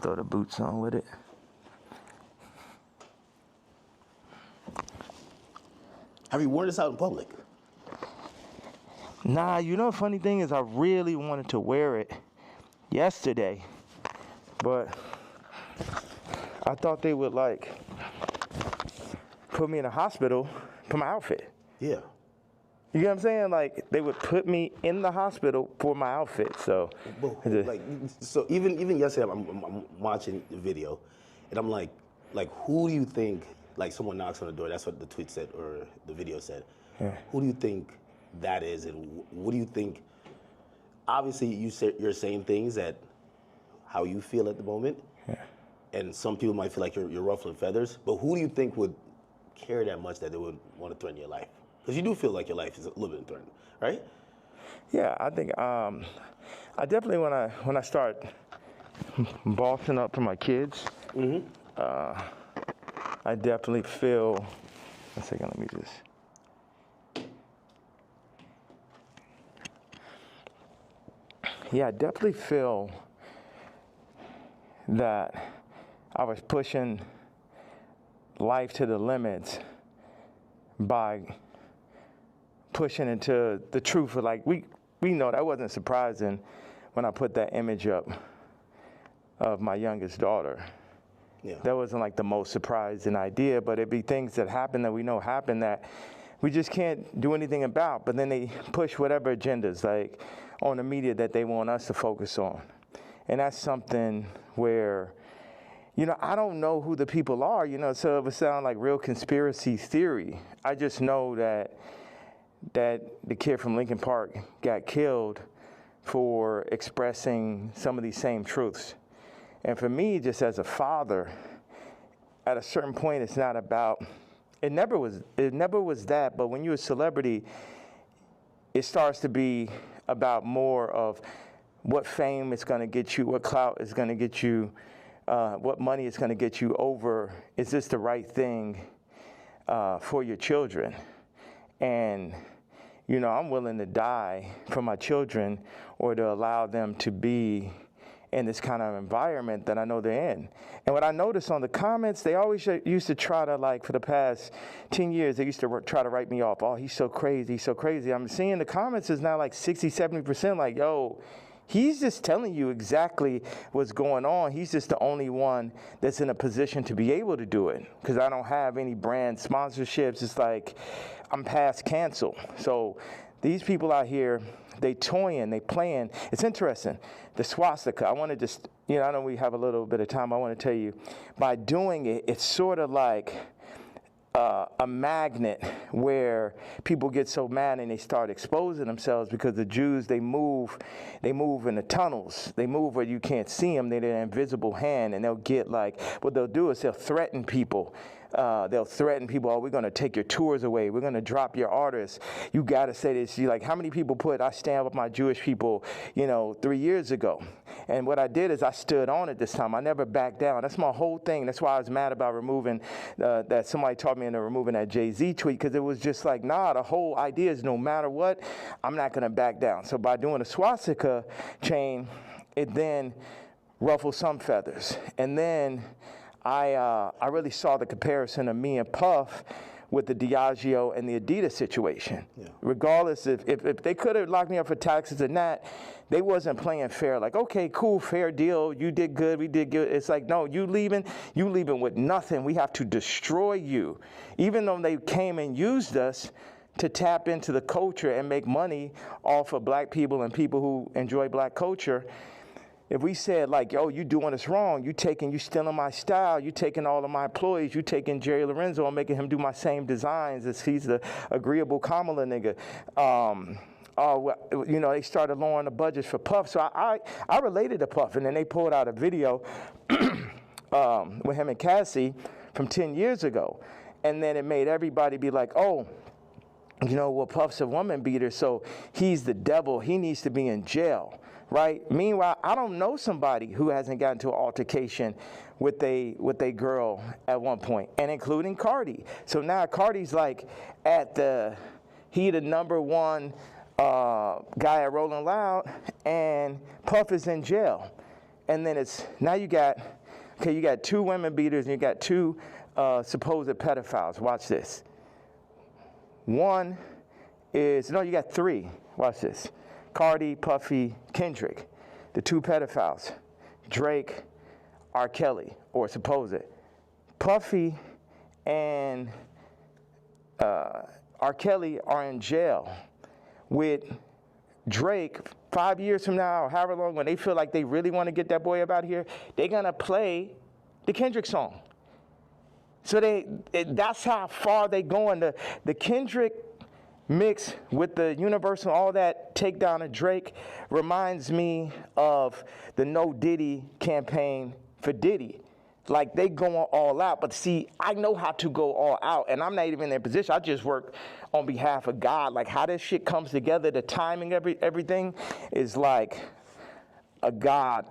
Throw the boots on with it. Have you worn this out in public? Nah, you know the funny thing is I really wanted to wear it yesterday, but I thought they would like put me in a hospital for my outfit. Yeah. You know what I'm saying? Like they would put me in the hospital for my outfit. So, so even yesterday, I'm watching the video, and I'm like, who do you think? Like someone knocks on the door. That's what the tweet said or the video said. Yeah. Who do you think that is, and what do you think? Obviously, you're saying things that how you feel at the moment, and some people might feel like you're ruffling feathers. But who do you think would care that much that they would want to threaten your life? Because you do feel like your life is a little bit threatened, right? Yeah, I think I definitely when I start bossing up for my kids, I definitely feel. One second, let me just. Yeah, I definitely feel that I was pushing life to the limits by pushing into the truth of like we know that wasn't surprising when I put that image up of my youngest daughter. Yeah. That wasn't like the most surprising idea, but it'd be things that happen that we know happen that we just can't do anything about. But then they push whatever agendas like on the media that they want us to focus on. And that's something where, you know, I don't know who the people are, you know, so it would sound like real conspiracy theory. I just know that the kid from Lincoln Park got killed for expressing some of these same truths. And for me, just as a father, at a certain point, it's not about, it never was that, but when you're a celebrity, it starts to be about more of what fame is going to get you, what clout is going to get you, what money is going to get you over, is this the right thing for your children? And, you know, I'm willing to die for my children or to allow them to be in this kind of environment that I know they're in. And what I noticed on the comments, they always used to try to, like, for the past 10 years, they used to try to write me off. Oh, he's so crazy, he's so crazy. I'm seeing the comments is now like 60, 70% like, yo, he's just telling you exactly what's going on. He's just the only one that's in a position to be able to do it because I don't have any brand sponsorships. It's like I'm past cancel. So these people out here, they toying, they playing. It's interesting. The swastika, I want to just, you know, I know we have a little bit of time. I want to tell you, by doing it, it's sort of like a magnet where people get so mad and they start exposing themselves because the Jews, they move in the tunnels. They move where you can't see them. They're an invisible hand, and they'll get like, what they'll do is they'll threaten people. Oh, we're going to take your tours away. We're going to drop your artists. You got to say this. You're like, how many people I stand with my Jewish people, 3 years ago? And what I did is I stood on it this time. I never backed down. That's my whole thing. That's why I was mad about removing, that somebody taught me into removing that Jay-Z tweet, because it was just like, nah, the whole idea is no matter what, I'm not going to back down. So by doing a swastika chain, it then ruffled some feathers. And then I really saw the comparison of me and Puff with the Diageo and the Adidas situation. Yeah. Regardless if they could have locked me up for taxes and that, they wasn't playing fair. Like, okay, cool, fair deal. You did good, we did good. It's like, no, you leaving with nothing. We have to destroy you. Even though they came and used us to tap into the culture and make money off of black people and people who enjoy black culture. If we said like, yo, you doing us wrong, you stealing my style, you taking all of my employees, you taking Jerry Lorenzo and making him do my same designs as he's the agreeable Kamala nigga. They started lowering the budgets for Puff. So I related to Puff, and then they pulled out a video with him and Cassie from 10 years ago. And then it made everybody be like, oh, Puff's a woman beater, so he's the devil. He needs to be in jail. Right? Meanwhile, I don't know somebody who hasn't gotten into an altercation with a girl at one point, and including Cardi. So now Cardi's like he the number one guy at Rolling Loud, and Puff is in jail. and then now you got two women beaters and you got two supposed pedophiles. Watch this. You got three. Watch this. Cardi, Puffy, Kendrick, the two pedophiles. Drake, R. Kelly, or supposed. Puffy and R. Kelly are in jail with Drake 5 years from now, or however long, when they feel like they really want to get that boy up out of here, they're going to play the Kendrick song. So that's how far they going. The Kendrick mix with the Universal, all that takedown of Drake reminds me of the No Diddy campaign for Diddy. Like, they going all out. But see, I know how to go all out, and I'm not even in their position. I just work on behalf of God. Like, how this shit comes together, the timing, everything is like a God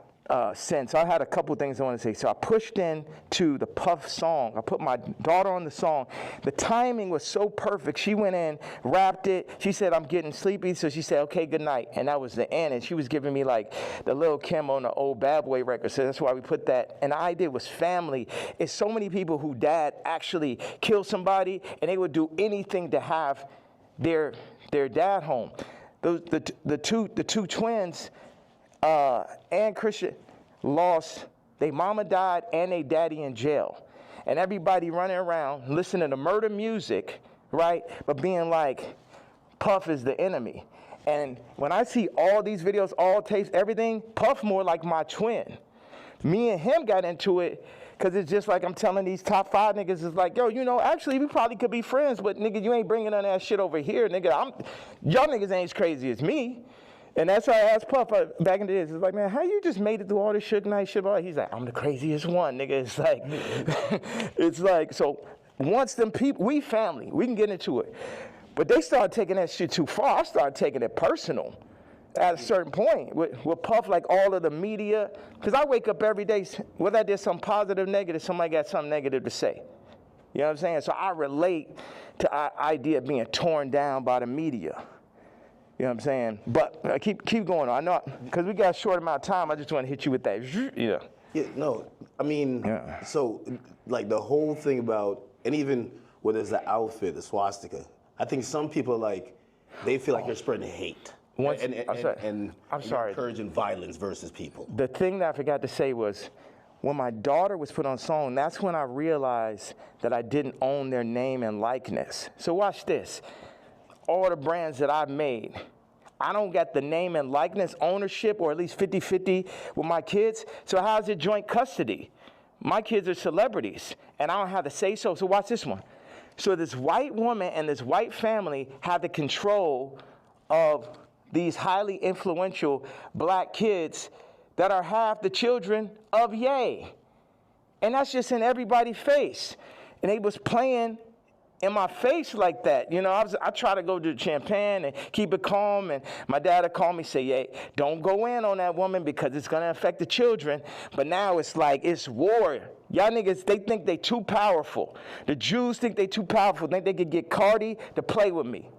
sense. I had a couple things I want to say. So I pushed into the Puff song. I put my daughter on the song. The timing was so perfect. She went in, rapped it. She said, I'm getting sleepy. So she said, okay, good night. And that was the end. And she was giving me like the Lil Kim on the old Bad Boy record. So that's why we put that. And the idea was family. It's so many people who dad actually killed somebody and they would do anything to have their dad home. The two twins, and Christian lost, their mama died and their daddy in jail. And everybody running around listening to murder music, right? But being like, Puff is the enemy. And when I see all these videos, all tapes, everything, Puff more like my twin. Me and him got into it because it's just like I'm telling these top 5 niggas, it's like, yo, actually we probably could be friends, but nigga, you ain't bringing none of that shit over here, nigga. Y'all niggas ain't as crazy as me. And that's why I asked Puff back in the days. It's like, man, how you just made it through all this Suge Knight shit? He's like, I'm the craziest one, nigga. It's like, so once them people, we family, we can get into it. But they started taking that shit too far. I started taking it personal at a certain point with Puff, like all of the media. Because I wake up every day, whether I did something positive, negative, somebody got something negative to say. You know what I'm saying? So I relate to the idea of being torn down by the media. You know what I'm saying? But keep going on. I know, because we got a short amount of time, I just want to hit you with that. Yeah. Yeah, no, I mean, So, like, the whole thing about, and even whether it's the outfit, the swastika, I think some people, like, they feel like you're spreading hate. And encouraging violence versus people. The thing that I forgot to say was, when my daughter was put on song, that's when I realized that I didn't own their name and likeness. So watch this. All the brands that I've made, I don't got the name and likeness ownership, or at least 50-50 with my kids. So how's it joint custody? My kids are celebrities, and I don't have to say so. So watch this one. So this white woman and this white family have the control of these highly influential black kids that are half the children of Ye. And that's just in everybody's face. And they was playing in my face like that. I try to go to Champagne and keep it calm, and my dad would call me, say, hey, don't go in on that woman because it's going to affect the children. But now it's like, it's war. Y'all niggas, they think they too powerful. The Jews think they too powerful. Think they could get Cardi to play with me.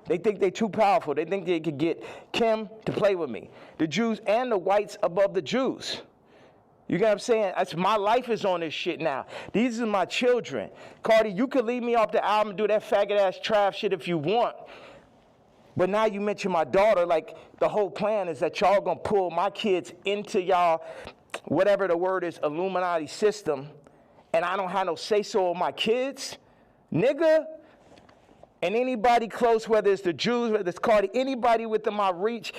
They think they too powerful. They think they could get Kim to play with me. The Jews and the whites above the Jews. You get what I'm saying? My life is on this shit now. These are my children. Cardi, you could leave me off the album and do that faggot-ass trap shit if you want. But now you mention my daughter, like the whole plan is that y'all gonna pull my kids into y'all, whatever the word is, Illuminati system, and I don't have no say-so on my kids? Nigga. And anybody close, whether it's the Jews, whether it's Cardi, anybody within my reach,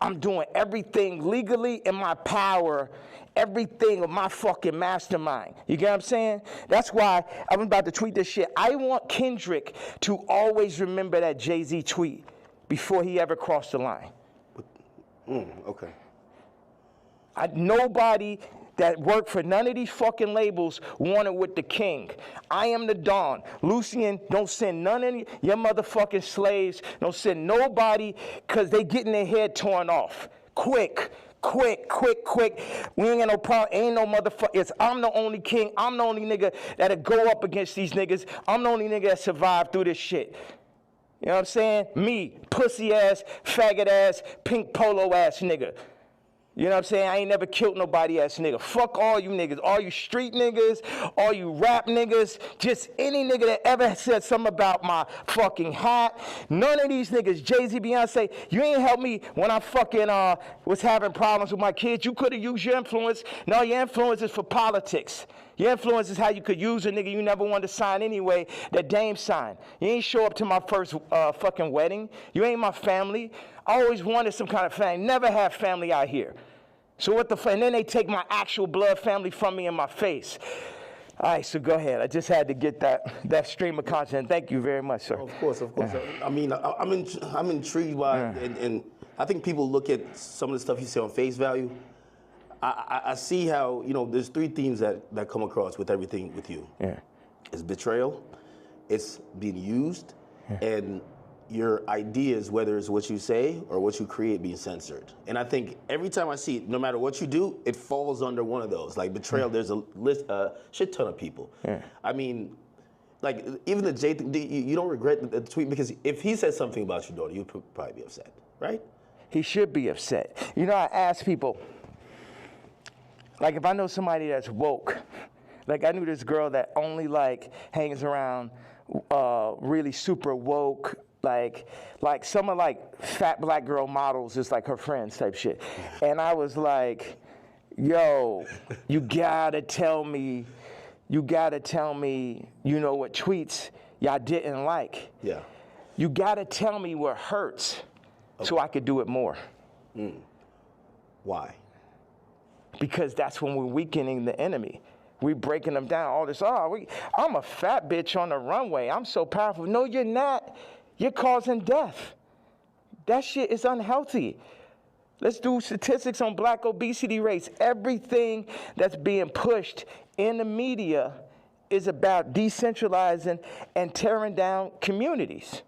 I'm doing everything legally in my power, everything of my fucking mastermind. You get what I'm saying? That's why I'm about to tweet this shit. I want Kendrick to always remember that Jay-Z tweet before he ever crossed the line. Okay. Nobody that worked for none of these fucking labels wanted with the king. I am the Don. Lucian, don't send none of your motherfucking slaves. Don't send nobody, because they getting their head torn off. Quick. We ain't got no problem. Ain't no motherfucker. I'm the only king. I'm the only nigga that'll go up against these niggas. I'm the only nigga that survived through this shit. You know what I'm saying? Me, pussy ass, faggot ass, pink polo ass nigga. You know what I'm saying? I ain't never killed nobody ass nigga. Fuck all you niggas. All you street niggas, all you rap niggas, just any nigga that ever said something about my fucking hat. None of these niggas, Jay-Z, Beyonce, you ain't helped me when I fucking was having problems with my kids. You could have used your influence. No, your influence is for politics. Your influence is how you could use a nigga you never wanted to sign anyway, that Dame signed. You ain't show up to my first fucking wedding. You ain't my family. I always wanted some kind of family. Never had family out here. So what the fuck? And then they take my actual blood family from me in my face. All right, so go ahead. I just had to get that stream of content. Thank you very much, sir. Of course. I mean, I'm intrigued by, and I think people look at some of the stuff you say on face value. I see how, you know, there's three themes that come across with everything with you. Yeah. It's betrayal, it's being used, and your ideas, whether it's what you say or what you create, being censored. And I think every time I see it, no matter what you do, it falls under one of those. Like betrayal, there's a shit ton of people. Yeah. I mean, like even the Jay thing, you don't regret the tweet, because if he said something about your daughter, you'd probably be upset, right? He should be upset. You know, I ask people, like if I know somebody that's woke, like I knew this girl that only like hangs around really super woke, like some of like fat black girl models is like her friends type shit. And I was like, yo, you gotta tell me, you know what tweets y'all didn't like. Yeah. You gotta tell me what hurts so I could do it more. Why? Because that's when we're weakening the enemy. We breaking them down. All this, I'm a fat bitch on the runway. I'm so powerful. No, you're not. You're causing death. That shit is unhealthy. Let's do statistics on black obesity rates. Everything that's being pushed in the media is about decentralizing and tearing down communities.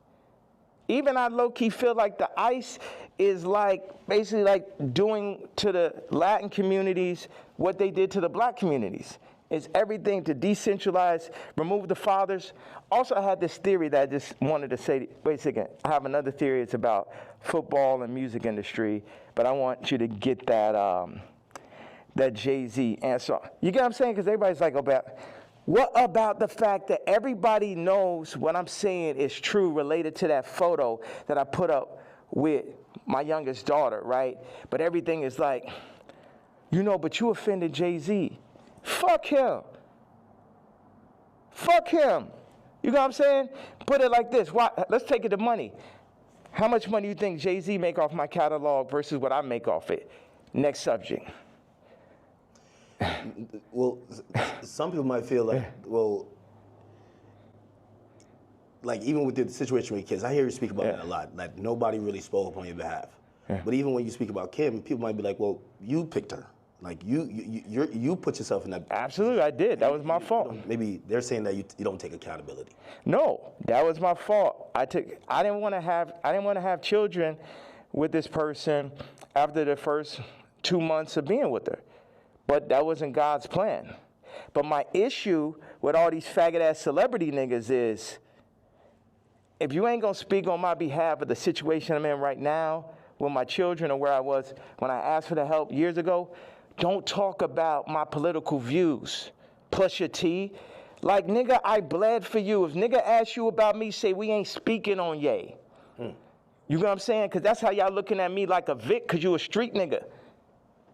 Even I low-key feel like the ICE is like basically like doing to the Latin communities what they did to the black communities. It's everything to decentralize, remove the fathers. Also, I had this theory that I just wanted to say, wait a second, I have another theory. It's about football and music industry, but I want you to get that Jay-Z answer. You get what I'm saying? Because everybody's like, what about the fact that everybody knows what I'm saying is true related to that photo that I put up with my youngest daughter, right? But everything is like, you know, but you offended Jay-Z. Fuck him. Fuck him. You know what I'm saying? Put it like this. Why? Let's take it to money. How much money do you think Jay-Z make off my catalog versus what I make off it? Next subject. Well, some people might feel like, well, like even with the situation with kids, I hear you speak about that a lot. Like nobody really spoke up on your behalf. Yeah. But even when you speak about Kim, people might be like, well, you picked her. Like you put yourself in that. Absolutely, I did. That was my fault. Maybe they're saying that you don't take accountability. No, that was my fault. I didn't want to have children with this person after the first 2 months of being with her. But that wasn't God's plan. But my issue with all these faggot-ass celebrity niggas is, if you ain't gonna speak on my behalf of the situation I'm in right now with my children or where I was when I asked for the help years ago, don't talk about my political views. Plus your T. Like, nigga, I bled for you. If nigga asks you about me, say we ain't speaking on Ye. You know what I'm saying? Because that's how y'all looking at me like a Vic, because you a street nigga.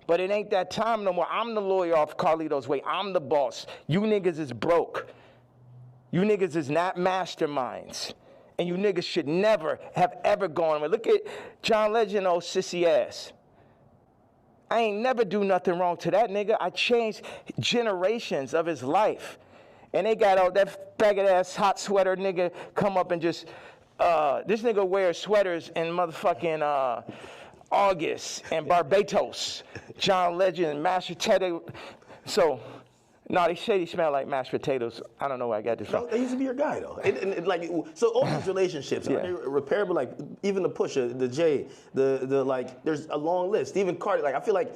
But it ain't that time no more. I'm the lawyer off Carlito's way. I'm the boss. You niggas is broke. You niggas is not masterminds. And you niggas should never have ever gone. Look at John Legend, old sissy ass. I ain't never do nothing wrong to that nigga. I changed generations of his life. And they got all that faggot ass hot sweater nigga come up and just, this nigga wears sweaters in motherfucking August and Barbados. John Legend, mashed potato. So, no, they say he smell like mashed potatoes. I don't know where I got this from. No, they used to be your guy, though. And like, so all these relationships, are they repairable? Like, even the Pusha, the Jay, the like, there's a long list. Even Cardi, like, I feel like,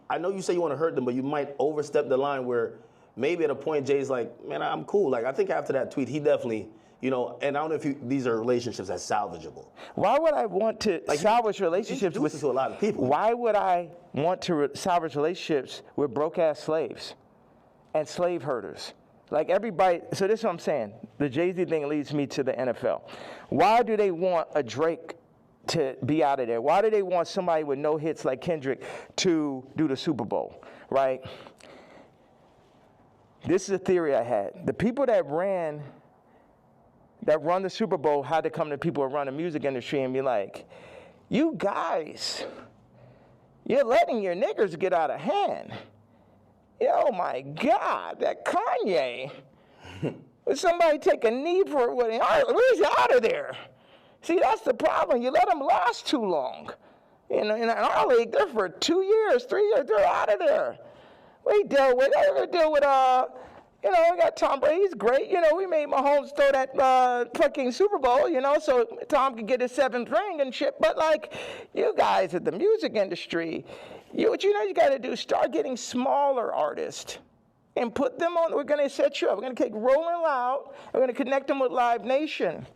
I know you say you want to hurt them, but you might overstep the line where maybe at a point Jay's like, man, I'm cool. Like, I think after that tweet, he definitely You know, and I don't know if these are relationships that's salvageable. Why would I want to salvage relationships with to a lot of people? Why would I want to salvage relationships with broke-ass slaves and slave herders? Like everybody, so this is what I'm saying. The Jay-Z thing leads me to the NFL. Why do they want a Drake to be out of there? Why do they want somebody with no hits like Kendrick to do the Super Bowl, right? This is a theory I had. The people that run the Super Bowl had to come to people who run the music industry and be like, you guys, you're letting your niggers get out of hand. Oh my God, that Kanye. Would somebody take a knee for what? Where's out of there? See, that's the problem. You let them last too long. In our league, they're for 2 years, 3 years, they're out of there. We deal with, we got Tom Brady, he's great. We made Mahomes throw that fucking Super Bowl, so Tom could get his 7th ring and shit. But like, you guys at the music industry, you got to do, start getting smaller artists and put them on. We're going to set you up. We're going to take Rolling Loud. We're going to connect them with Live Nation.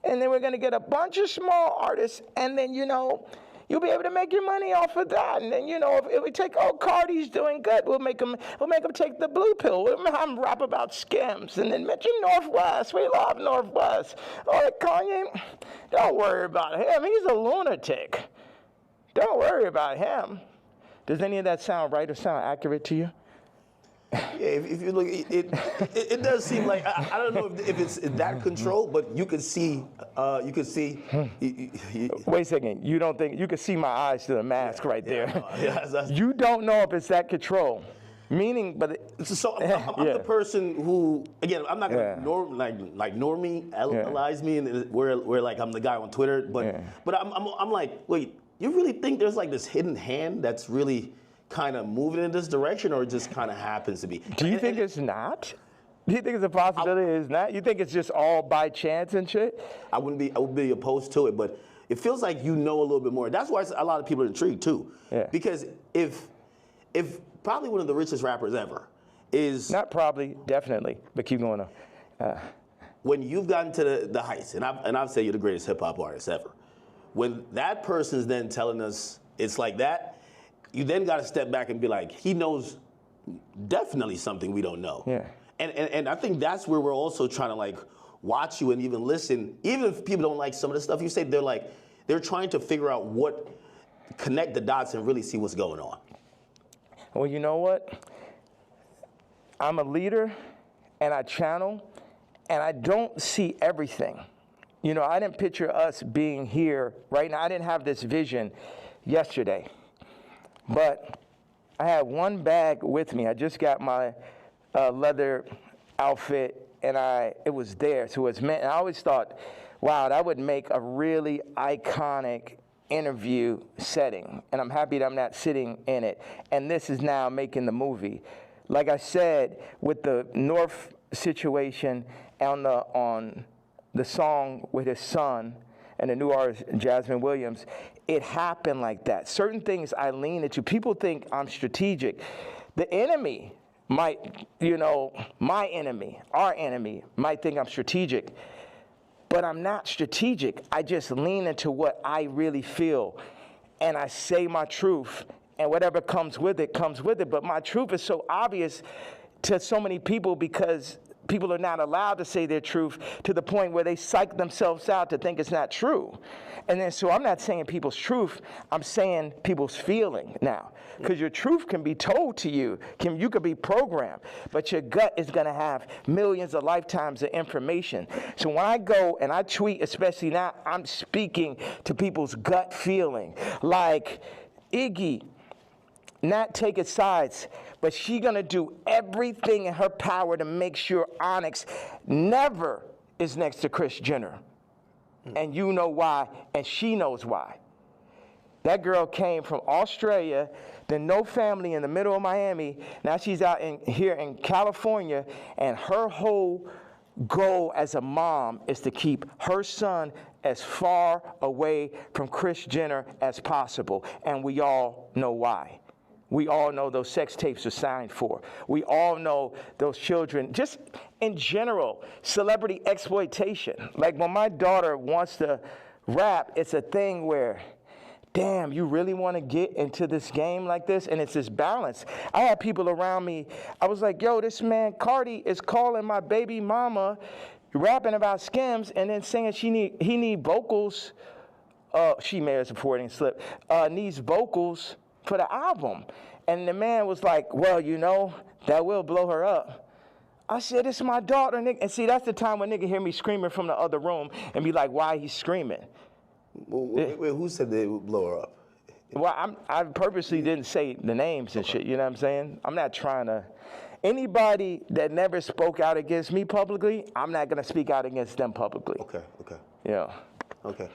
And then we're going to get a bunch of small artists. And then, you'll be able to make your money off of that. And then, if we take, Cardi's doing good, we'll make them take the blue pill. We'll have them rap about scams. And then mention Northwest. We love Northwest. Oh, Kanye, don't worry about him. He's a lunatic. Don't worry about him. Does any of that sound right or sound accurate to you? Yeah, if you look, it does seem like I don't know if it's that control, but you could see. Wait a second. You don't think you could see my eyes through the mask right there? Yeah, you don't know if it's that control. Meaning, but so I'm the person who, again, I'm not gonna normalize me, and where like I'm the guy on Twitter, but I'm like, wait. You really think there's like this hidden hand that's really kind of moving in this direction, or it just kind of happens to be? Do you think it's not? Do you think it's a possibility it's not? You think it's just all by chance and shit? I would be opposed to it, but it feels like a little bit more. That's why a lot of people are intrigued too. Yeah. Because if probably one of the richest rappers ever is not probably, definitely, but keep going on. When you've gotten to the heights, and I've said you're the greatest hip hop artist ever. When that person's then telling us it's like that, you then got to step back and be like, he knows definitely something we don't know. Yeah. And I think that's where we're also trying to like watch you and even listen. Even if people don't like some of the stuff you say, they're trying to figure out connect the dots and really see what's going on. Well, you know what? I'm a leader and I channel and I don't see everything. I didn't picture us being here right now. I didn't have this vision yesterday. But I had one bag with me. I just got my leather outfit, and it was there. So it's meant. And I always thought, wow, that would make a really iconic interview setting. And I'm happy that I'm not sitting in it. And this is now making the movie. Like I said, with the North situation on the song with his son and the new artist, Jasmine Williams, it happened like that. Certain things I lean into. People think I'm strategic. The enemy might, my enemy, our enemy, might think I'm strategic. But I'm not strategic. I just lean into what I really feel. And I say my truth. And whatever comes with it, comes with it. But my truth is so obvious to so many people because people are not allowed to say their truth to the point where they psych themselves out to think it's not true. And then so I'm not saying people's truth, I'm saying people's feeling now. Because your truth can be told to you. You could be programmed. But your gut is going to have millions of lifetimes of information. So when I go and I tweet, especially now, I'm speaking to people's gut feeling. Like Iggy, not taking sides, but she's going to do everything in her power to make sure Onyx never is next to Kris Jenner. And you know why, and she knows why. That girl came from Australia, then no family in the middle of Miami. Now she's out here in California, and her whole goal as a mom is to keep her son as far away from Kris Jenner as possible. And we all know why. We all know those sex tapes are signed for. We all know those children, just in general, celebrity exploitation. Like when my daughter wants to rap, it's a thing where, damn, you really want to get into this game like this? And it's this balance. I had people around me, I was like, yo, this man, Cardi, is calling my baby mama, rapping about Skims, and then saying he need vocals. She may have supporting slip, needs vocals for the album. And the man was like, well, you know, that will blow her up. I said, it's my daughter, nigga. And see, that's the time when nigga hear me screaming from the other room and be like, why he screaming? Wait, who said they would blow her up? Well, I purposely didn't say the names and shit, you know what I'm saying? I'm not trying to. Anybody that never spoke out against me publicly, I'm not going to speak out against them publicly. Okay. Yeah. Okay.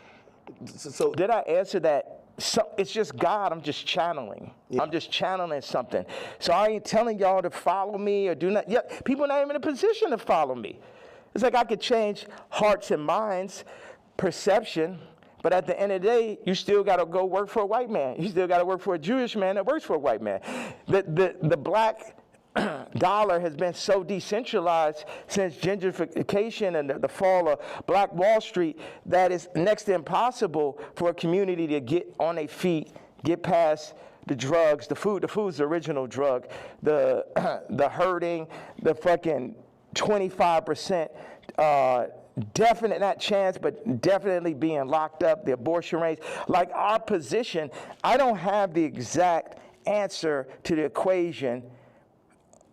So did I answer that? So, it's just God, I'm just channeling. Yeah. I'm just channeling something. So I ain't telling y'all to follow me or do not. Yeah, people are not even in a position to follow me. It's like I could change hearts and minds, perception, but at the end of the day, you still got to go work for a white man. You still got to work for a Jewish man that works for a white man. The black dollar has been so decentralized since gentrification and the fall of Black Wall Street that it's next to impossible for a community to get on their feet, get past the drugs, the food. The food's the original drug. The hurting, the fucking 25%, definite, not chance, but definitely being locked up, the abortion rates. Like our position, I don't have the exact answer to the equation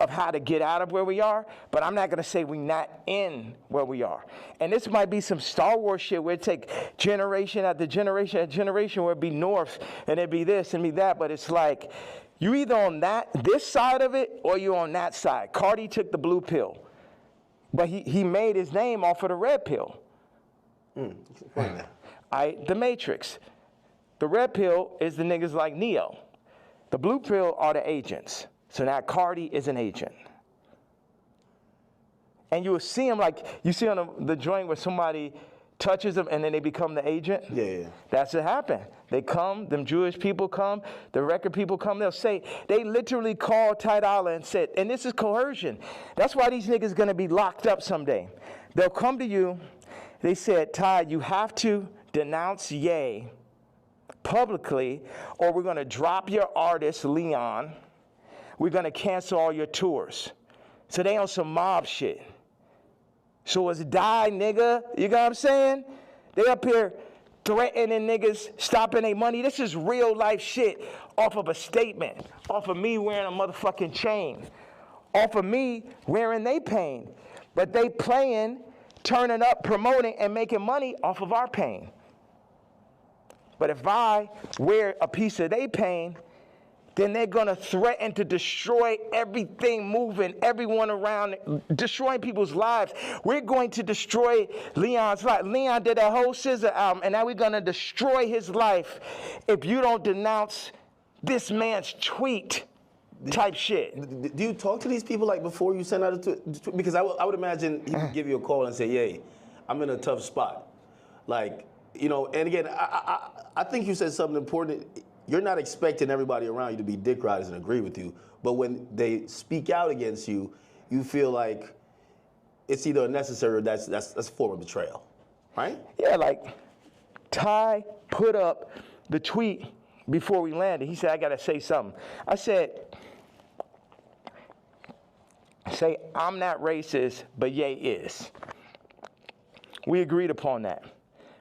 of how to get out of where we are, but I'm not going to say we're not in where we are. And this might be some Star Wars shit where it take generation after generation after generation where it'd be north and it'd be this and be that, but it's like you either on this side of it or you on that side. Cardi took the blue pill, but he made his name off of the red pill. The Matrix. The red pill is the niggas like Neo. The blue pill are the agents. So now Cardi is an agent. And you will see him like, you see on the joint where somebody touches them and then they become the agent? Yeah. That's what happened. They come, them Jewish people come, the record people come, they'll say, they literally called Ty Dolla and said, and this is coercion. That's why these niggas gonna be locked up someday. They'll come to you, they said, Ty, you have to denounce Ye publicly or we're gonna drop your artist, Leon. We're going to cancel all your tours. So they on some mob shit. So it's die, nigga. You know what I'm saying? They up here threatening niggas, stopping their money. This is real life shit off of a statement, off of me wearing a motherfucking chain, off of me wearing they pain. But they playing, turning up, promoting, and making money off of our pain. But if I wear a piece of they pain, then they're going to threaten to destroy everything moving, everyone around, destroying people's lives. We're going to destroy Leon's life. Leon did that whole SZA album, and now we're going to destroy his life if you don't denounce this man's tweet type shit. Do you talk to these people like before you send out a tweet? Because I would imagine he would give you a call and say, "Yay, I'm in a tough spot." Like, you know, and again, I think you said something important. You're not expecting everybody around you to be dick riders and agree with you, but when they speak out against you, you feel like it's either unnecessary or that's a form of betrayal, right? Yeah, like Ty put up the tweet before we landed. He said, I gotta say something. I said, say I'm not racist, but Ye is. We agreed upon that.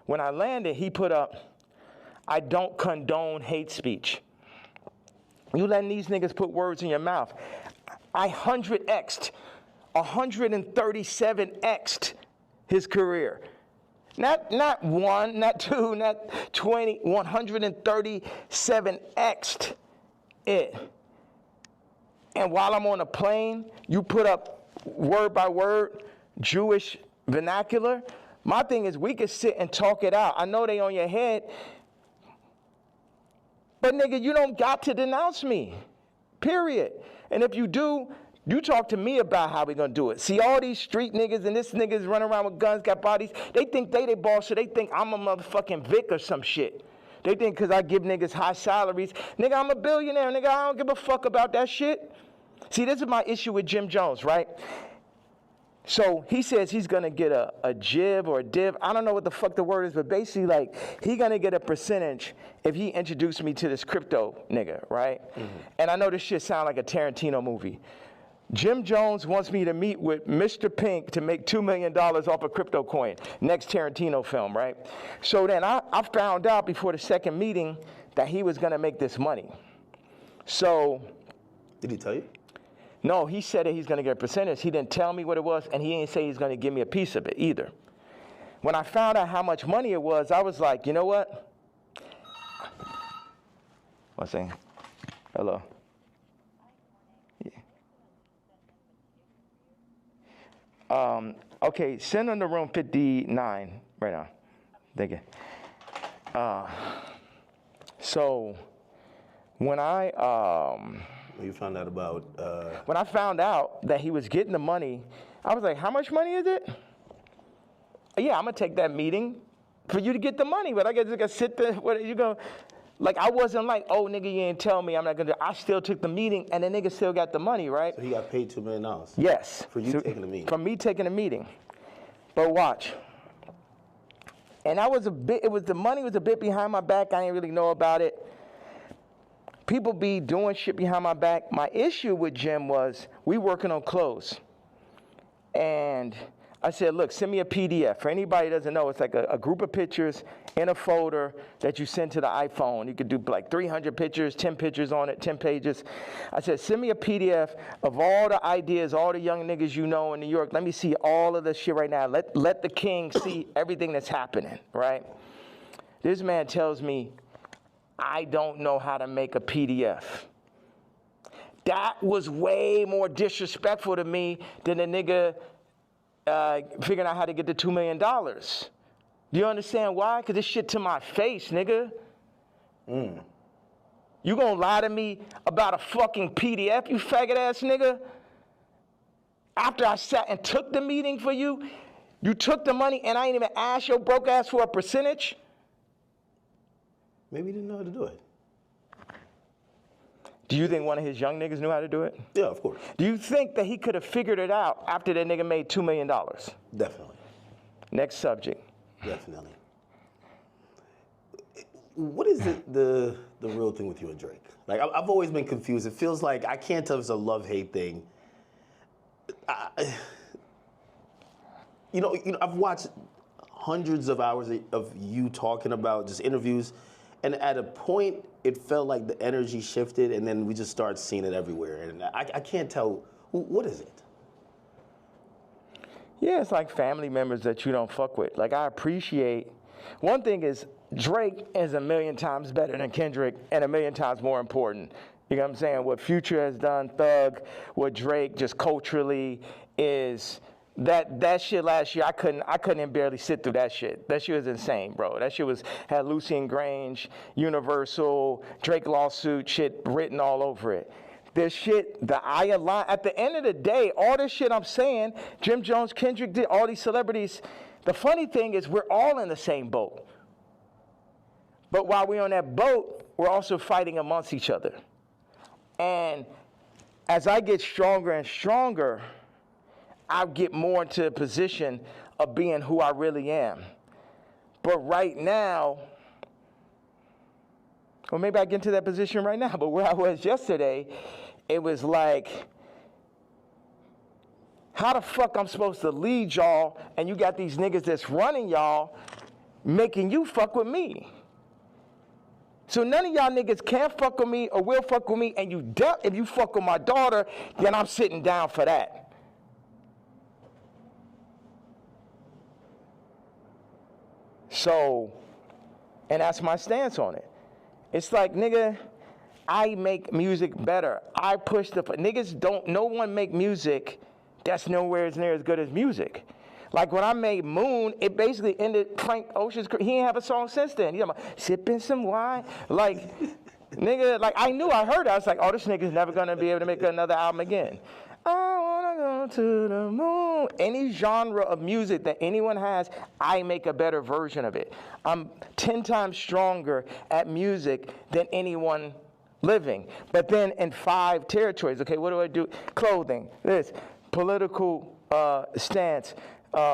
When I landed, he put up, I don't condone hate speech. You letting these niggas put words in your mouth. I 137x'd his career. Not one, not two, not 20, 137x'd it. And while I'm on a plane, you put up word by word Jewish vernacular. My thing is we could sit and talk it out. I know they on your head, but nigga, you don't got to denounce me, period. And if you do, you talk to me about how we gonna do it. See all these street niggas and this niggas running around with guns, got bodies, they think they boss, so they think I'm a motherfucking Vic or some shit. They think because I give niggas high salaries, nigga, I'm a billionaire, nigga, I don't give a fuck about that shit. See, this is my issue with Jim Jones, right? So he says he's gonna get a jib or a div. I don't know what the fuck the word is, but basically like he gonna get a percentage if he introduced me to this crypto nigga, right? And I know this shit sound like a Tarantino movie. Jim Jones wants me to meet with Mr. Pink to make $2 million off a crypto coin. Next Tarantino film, right? So then I found out before the second meeting that he was gonna make this money. So. Did he tell you? No, he said that he's going to get a percentage. He didn't tell me what it was, and he didn't say he's going to give me a piece of it either. When I found out how much money it was, I was like, you know what? One second. Hello. Yeah. Okay, send them to room 59 right now. Thank you. So when You found out about... When I found out that he was getting the money, I was like, how much money is it? Yeah, I'm going to take that meeting for you to get the money, but I guess you got to sit there. What you go? Like, I wasn't like, oh, nigga, you ain't tell me I'm not going to. I still took the meeting, and the nigga still got the money, right? So he got paid $2 million? Yes. For you taking the meeting? For me taking the meeting. But watch. And I was the money was a bit behind my back. I didn't really know about it. People be doing shit behind my back. My issue with Jim was we working on clothes. And I said, look, send me a PDF. For anybody who doesn't know, it's like a group of pictures in a folder that you send to the iPhone. You could do like 300 pictures, 10 pictures on it, 10 pages. I said, send me a PDF of all the ideas, all the young niggas you know in New York. Let me see all of this shit right now. Let the king see everything that's happening, right? This man tells me, I don't know how to make a PDF. That was way more disrespectful to me than a nigga figuring out how to get the $2 million. Do you understand why? Because this shit to my face, nigga. You gonna lie to me about a fucking PDF, you faggot ass nigga? After I sat and took the meeting for you, you took the money and I ain't even asked your broke ass for a percentage? Maybe he didn't know how to do it. Do you think one of his young niggas knew how to do it? Yeah, of course. Do you think that he could have figured it out after that nigga made $2 million? Definitely. Next subject. Definitely. What is the real thing with you and Drake? Like, I've always been confused. It feels like, I can't tell if it's a love-hate thing. You know, I've watched hundreds of hours of you talking about just interviews, and at a point, it felt like the energy shifted, and then we just started seeing it everywhere. And I can't tell, what is it? Yeah, it's like family members that you don't fuck with. Like, I appreciate, one thing is, Drake is a million times better than Kendrick and a million times more important. You know what I'm saying? What Future has done, Thug, what Drake just culturally is, that shit last year, I couldn't even barely sit through that shit. That shit was insane, bro. That shit had Lucian Grange, Universal, Drake lawsuit shit written all over it. This shit, at the end of the day, all this shit I'm saying, Jim Jones, Kendrick did, all these celebrities, the funny thing is we're all in the same boat. But while we're on that boat, we're also fighting amongst each other. And as I get stronger and stronger, I get more into a position of being who I really am. But right now, or maybe I get into that position right now, but where I was yesterday, it was like, how the fuck I'm supposed to lead y'all, and you got these niggas that's running y'all, making you fuck with me. So none of y'all niggas can fuck with me or will fuck with me, and if you fuck with my daughter, then I'm sitting down for that. So, and that's my stance on it. It's like, nigga, I make music better. I push no one make music that's nowhere near as good as music. Like when I made Moon, it basically ended Frank Ocean's career. He ain't have a song since then. You know, sipping some wine. Like, nigga, like I heard it. I was like, oh, this nigga's never gonna be able to make another album again. I wanna go on to the moon. Any genre of music that anyone has, I make a better version of it. I'm 10 times stronger at music than anyone living. But then in 5 territories, okay, what do I do? Clothing, this, political stance,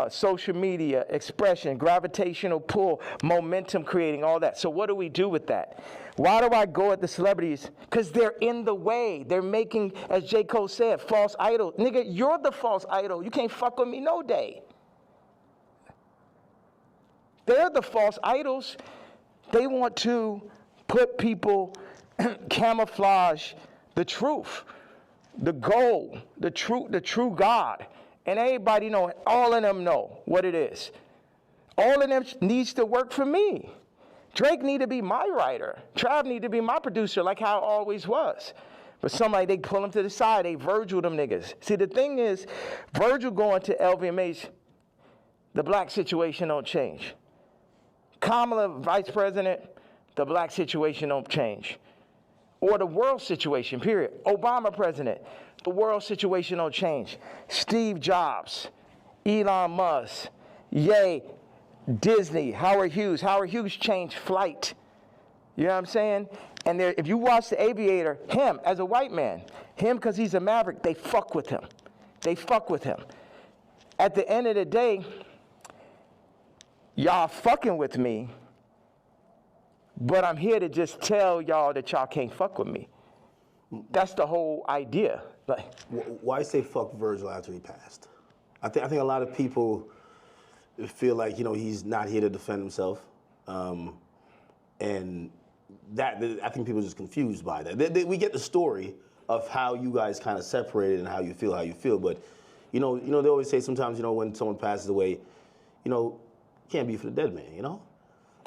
social media, expression, gravitational pull, momentum creating, all that. So what do we do with that? Why do I go at the celebrities? Because they're in the way. They're making, as J. Cole said, false idols. Nigga, you're the false idol. You can't fuck with me no day. They're the false idols. They want to put people, camouflage the truth, the goal, the true God. And everybody know, all of them know what it is. All of them needs to work for me. Drake need to be my writer. Trav need to be my producer, like how it always was. But somebody, they pull him to the side, they Virgil them niggas. See, the thing is, Virgil going to LVMH, the black situation don't change. Kamala, vice president, the black situation don't change. Or the world situation, period. Obama president, the world situation don't change. Steve Jobs, Elon Musk, Ye, Disney, Howard Hughes. Howard Hughes changed flight. You know what I'm saying? And there, if you watch The Aviator, him as a white man, him because he's a maverick, they fuck with him. They fuck with him. At the end of the day, y'all fucking with me, but I'm here to just tell y'all that y'all can't fuck with me. That's the whole idea. Like, why say fuck Virgil after he passed? I think a lot of people feel like, you know, he's not here to defend himself, and that I think people are just confused by that. We get the story of how you guys kind of separated and how you feel, but you know, they always say sometimes, you know, when someone passes away, you know, can't be for the dead man, you know.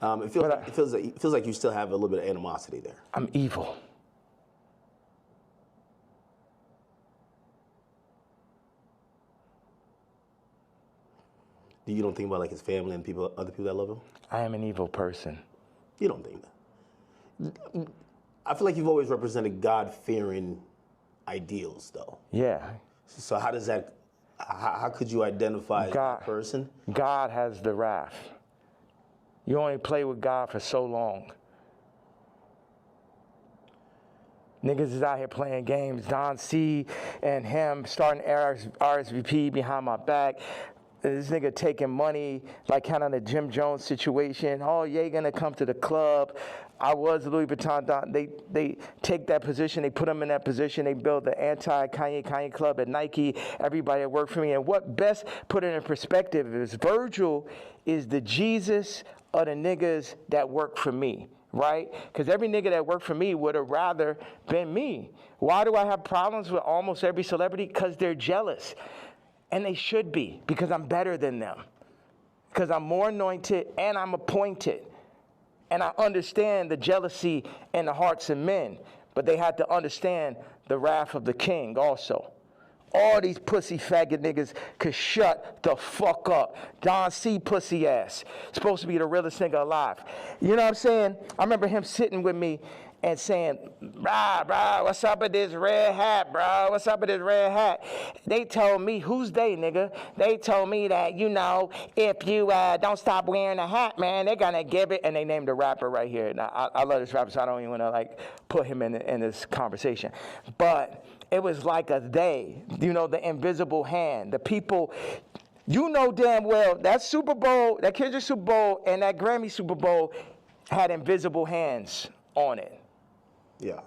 It feels like you still have a little bit of animosity there. I'm evil. You don't think about like his family and other people that love him? I am an evil person. You don't think that? I feel like you've always represented God-fearing ideals, though. Yeah. So how does that? How could you identify that person? God has the wrath. You only play with God for so long. Niggas is out here playing games. Don C and him starting RSVP behind my back. This nigga taking money, like kind of the Jim Jones situation. Oh, yeah, gonna come to the club. I was Louis Vuitton. They take that position. They put him in that position. They build the anti-Kanye club at Nike. Everybody that worked for me. And what best put it in perspective is Virgil is the Jesus of the niggas that work for me, right? Because every nigga that worked for me would have rather been me. Why do I have problems with almost every celebrity? Because they're jealous. And they should be, because I'm better than them. Because I'm more anointed and I'm appointed. And I understand the jealousy in the hearts of men. But they had to understand the wrath of the king also. All these pussy faggot niggas could shut the fuck up. Don C. pussy ass. Supposed to be the realest nigga alive. You know what I'm saying? I remember him sitting with me and saying, brah, what's up with this red hat, bro? What's up with this red hat? They told me, who's they, nigga? They told me that, you know, if you don't stop wearing a hat, man, they're gonna give it. And they named a rapper right here. Now, I love this rapper, so I don't even wanna, like, put him in this conversation. But it was like a they, you know, the invisible hand, the people. You know damn well that Super Bowl, that Kendrick Super Bowl and that Grammy Super Bowl had invisible hands on it. Yeah.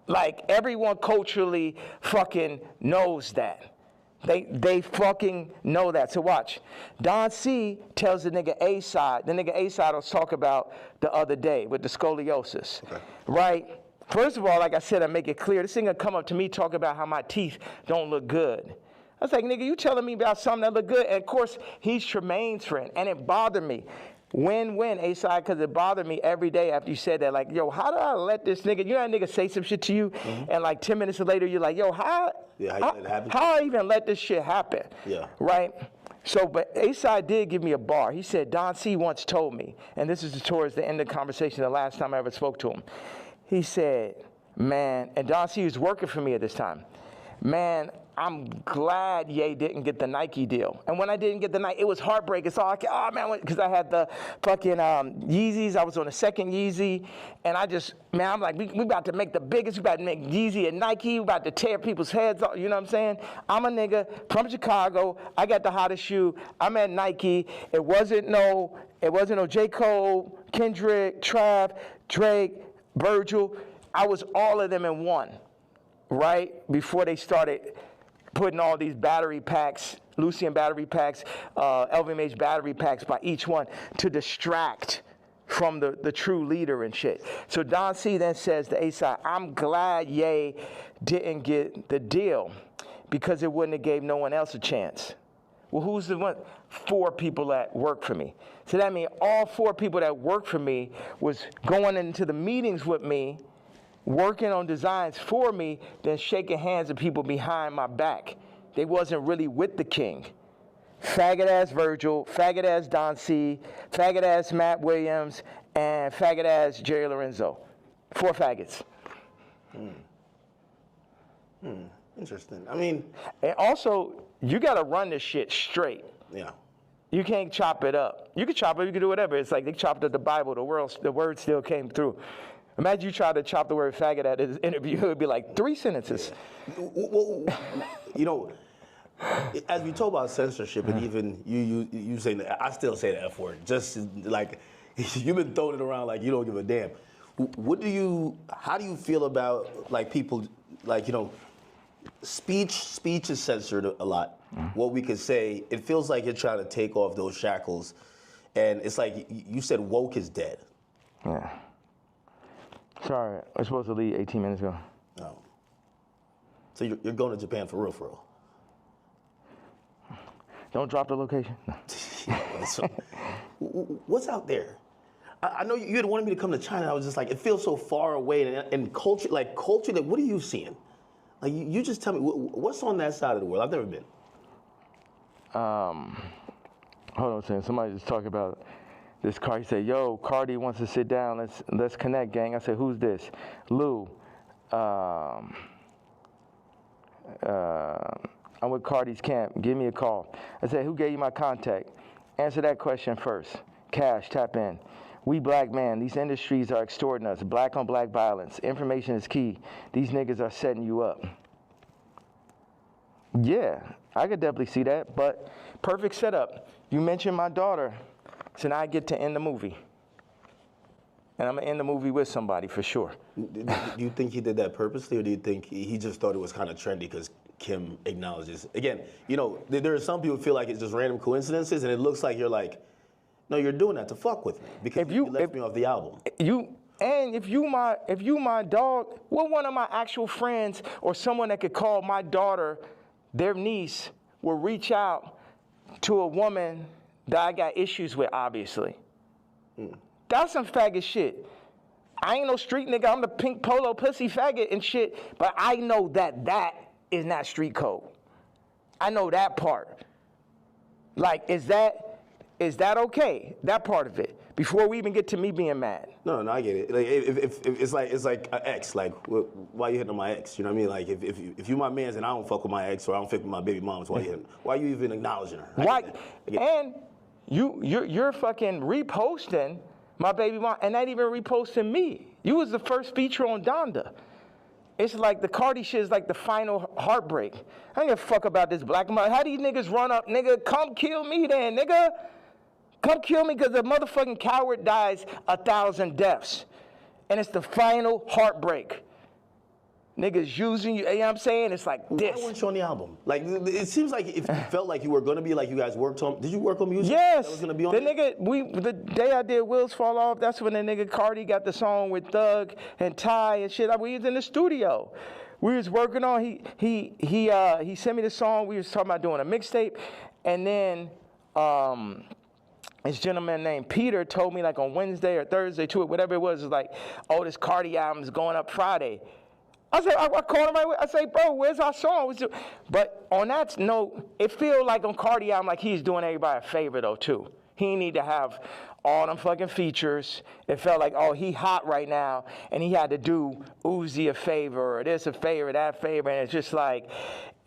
Like everyone culturally fucking knows that. They fucking know that. So watch. Don C tells the nigga A-Side. The nigga A-Side was talk about the other day with the scoliosis. Okay. Right? First of all, like I said, I make it clear. This nigga come up to me talk about how my teeth don't look good. I was like, nigga, you telling me about something that look good? And of course, he's Tremaine's friend. And it bothered me. Win-win, A-Side, because it bothered me every day after you said that. Like, yo, how do I let this nigga, you know that nigga say some shit to you, and like 10 minutes later, you're like, yo, how I even let this shit happen? Yeah. Right? So, but A-Side did give me a bar. He said, Don C once told me, and this is towards the end of the conversation, the last time I ever spoke to him. He said, man, and Don C was working for me at this time. Man, I'm glad Ye didn't get the Nike deal. And when I didn't get the Nike, it was heartbreaking. So oh man, because I had the fucking Yeezys. I was on the second Yeezy. And I'm like, we about to make the biggest. We about to make Yeezy and Nike. We about to tear people's heads off. You know what I'm saying? I'm a nigga from Chicago. I got the hottest shoe. I'm at Nike. It wasn't no J. Cole, Kendrick, Trav, Drake, Virgil. I was all of them in one, right? Before they started putting all these battery packs, Lucian battery packs, LVMH battery packs by each one to distract from the true leader and shit. So Don C then says to A-Side, I'm glad Ye didn't get the deal because it wouldn't have gave no one else a chance. Well, who's the one? 4 people that work for me. So that means all 4 people that work for me was going into the meetings with me, working on designs for me, then shaking hands with people behind my back. They wasn't really with the king. Faggot ass Virgil, faggot ass Don C, faggot ass Matt Williams, and faggot ass Jerry Lorenzo. 4 faggots. Interesting. I mean, and also, you gotta run this shit straight. Yeah. You can't chop it up. You can chop it, you can do whatever. It's like they chopped up the Bible, the word still came through. Imagine you try to chop the word faggot at his interview, it would be like 3 sentences. Well, you know, as we talk about censorship, and even you saying that, I still say the F word. Just like you've been throwing it around like you don't give a damn. How do you feel about like people like, you know, speech is censored a lot. What we could say, it feels like you're trying to take off those shackles, and it's like you said woke is dead. Yeah. Sorry, I was supposed to leave 18 minutes ago. Oh. So you're going to Japan for real? Don't drop the location. No. So, what's out there? I know you had wanted me to come to China. I was just like, it feels so far away, and culture, like what are you seeing? Like you just tell me, what's on that side of the world? I've never been. Hold on a second. Somebody just talking about this car. He said, yo, Cardi wants to sit down. Let's connect, gang. I said, who's this? Lou. I'm with Cardi's camp. Give me a call. I said, who gave you my contact? Answer that question first. Cash, tap in. We black man, these industries are extorting us. Black on black violence. Information is key. These niggas are setting you up. Yeah, I could definitely see that, but perfect setup. You mentioned my daughter, so now I get to end the movie. And I'm gonna end the movie with somebody for sure. Do you think he did that purposely, or do you think he just thought it was kind of trendy because Kim acknowledges? Again, you know, there are some people who feel like it's just random coincidences, and it looks like you're like, no, you're doing that to fuck with me because you left me off the album. If you my dog, what one of my actual friends or someone that could call my daughter, their niece, will reach out to a woman that I got issues with, obviously. That's some faggot shit. I ain't no street nigga. I'm the pink polo pussy faggot and shit, but I know that is not street code. I know that part. Like, is that okay? That part of it. Before we even get to me being mad. No, I get it. Like, if it's like an ex. Like, why you hitting on my ex? You know what I mean? Like, if you my man's and I don't fuck with my ex or I don't fuck with my baby moms, why you even acknowledging her? Why? And you're fucking reposting my baby mom, and not even reposting me. You was the first feature on Donda. It's like the Cardi shit is like the final heartbreak. I don't give a fuck about this black mother. How these niggas run up, nigga? Come kill me then, nigga. Come kill me because a motherfucking coward dies 1,000 deaths. And it's the final heartbreak. Niggas using you, you know what I'm saying? It's like this. Why weren't you on the album? Like, it seems like if you felt like you were going to be, like you guys worked on, did you work on music? Yes. That was going to be on the day I did Wheels Fall Off, that's when the nigga Cardi got the song with Thug and Ty and shit. We was in the studio. We was working on, he sent me the song. We was talking about doing a mixtape. And then, this gentleman named Peter told me like on Wednesday or Thursday to it, whatever it was like, oh, this Cardi album's going up Friday. I said, I called him right away. I say, bro, where's our song? But on that note, it feels like on Cardi album like he's doing everybody a favor though too. He need to have all them fucking features. It felt like, oh, he hot right now, and he had to do Uzi a favor, or this a favor, that favor, and it's just like,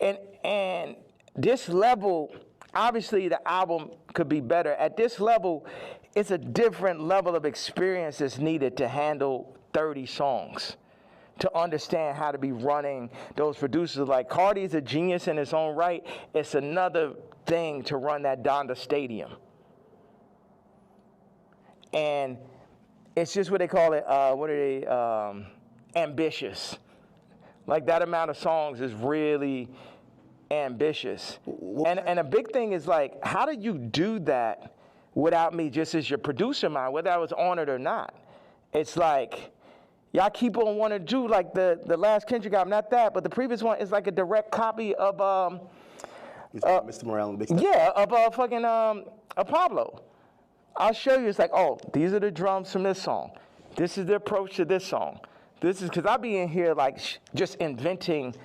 and this level, obviously the album could be better. At this level, it's a different level of experience that's needed to handle 30 songs, to understand how to be running those producers. Like, Cardi's a genius in his own right. It's another thing to run that Donda Stadium. And it's just what they call it, ambitious. Like, that amount of songs is really ambitious. And a big thing is, like, how do you do that without me just as your producer mind, whether I was on it or not? It's like, y'all keep on wanting to do, like, the last Kendrick album, not that, but the previous one is like a direct copy of, Mr. Morale and Big Step? yeah, of fucking Pablo. I'll show you. It's like, oh, these are the drums from this song. This is the approach to this song. This is, because I be in here like just inventing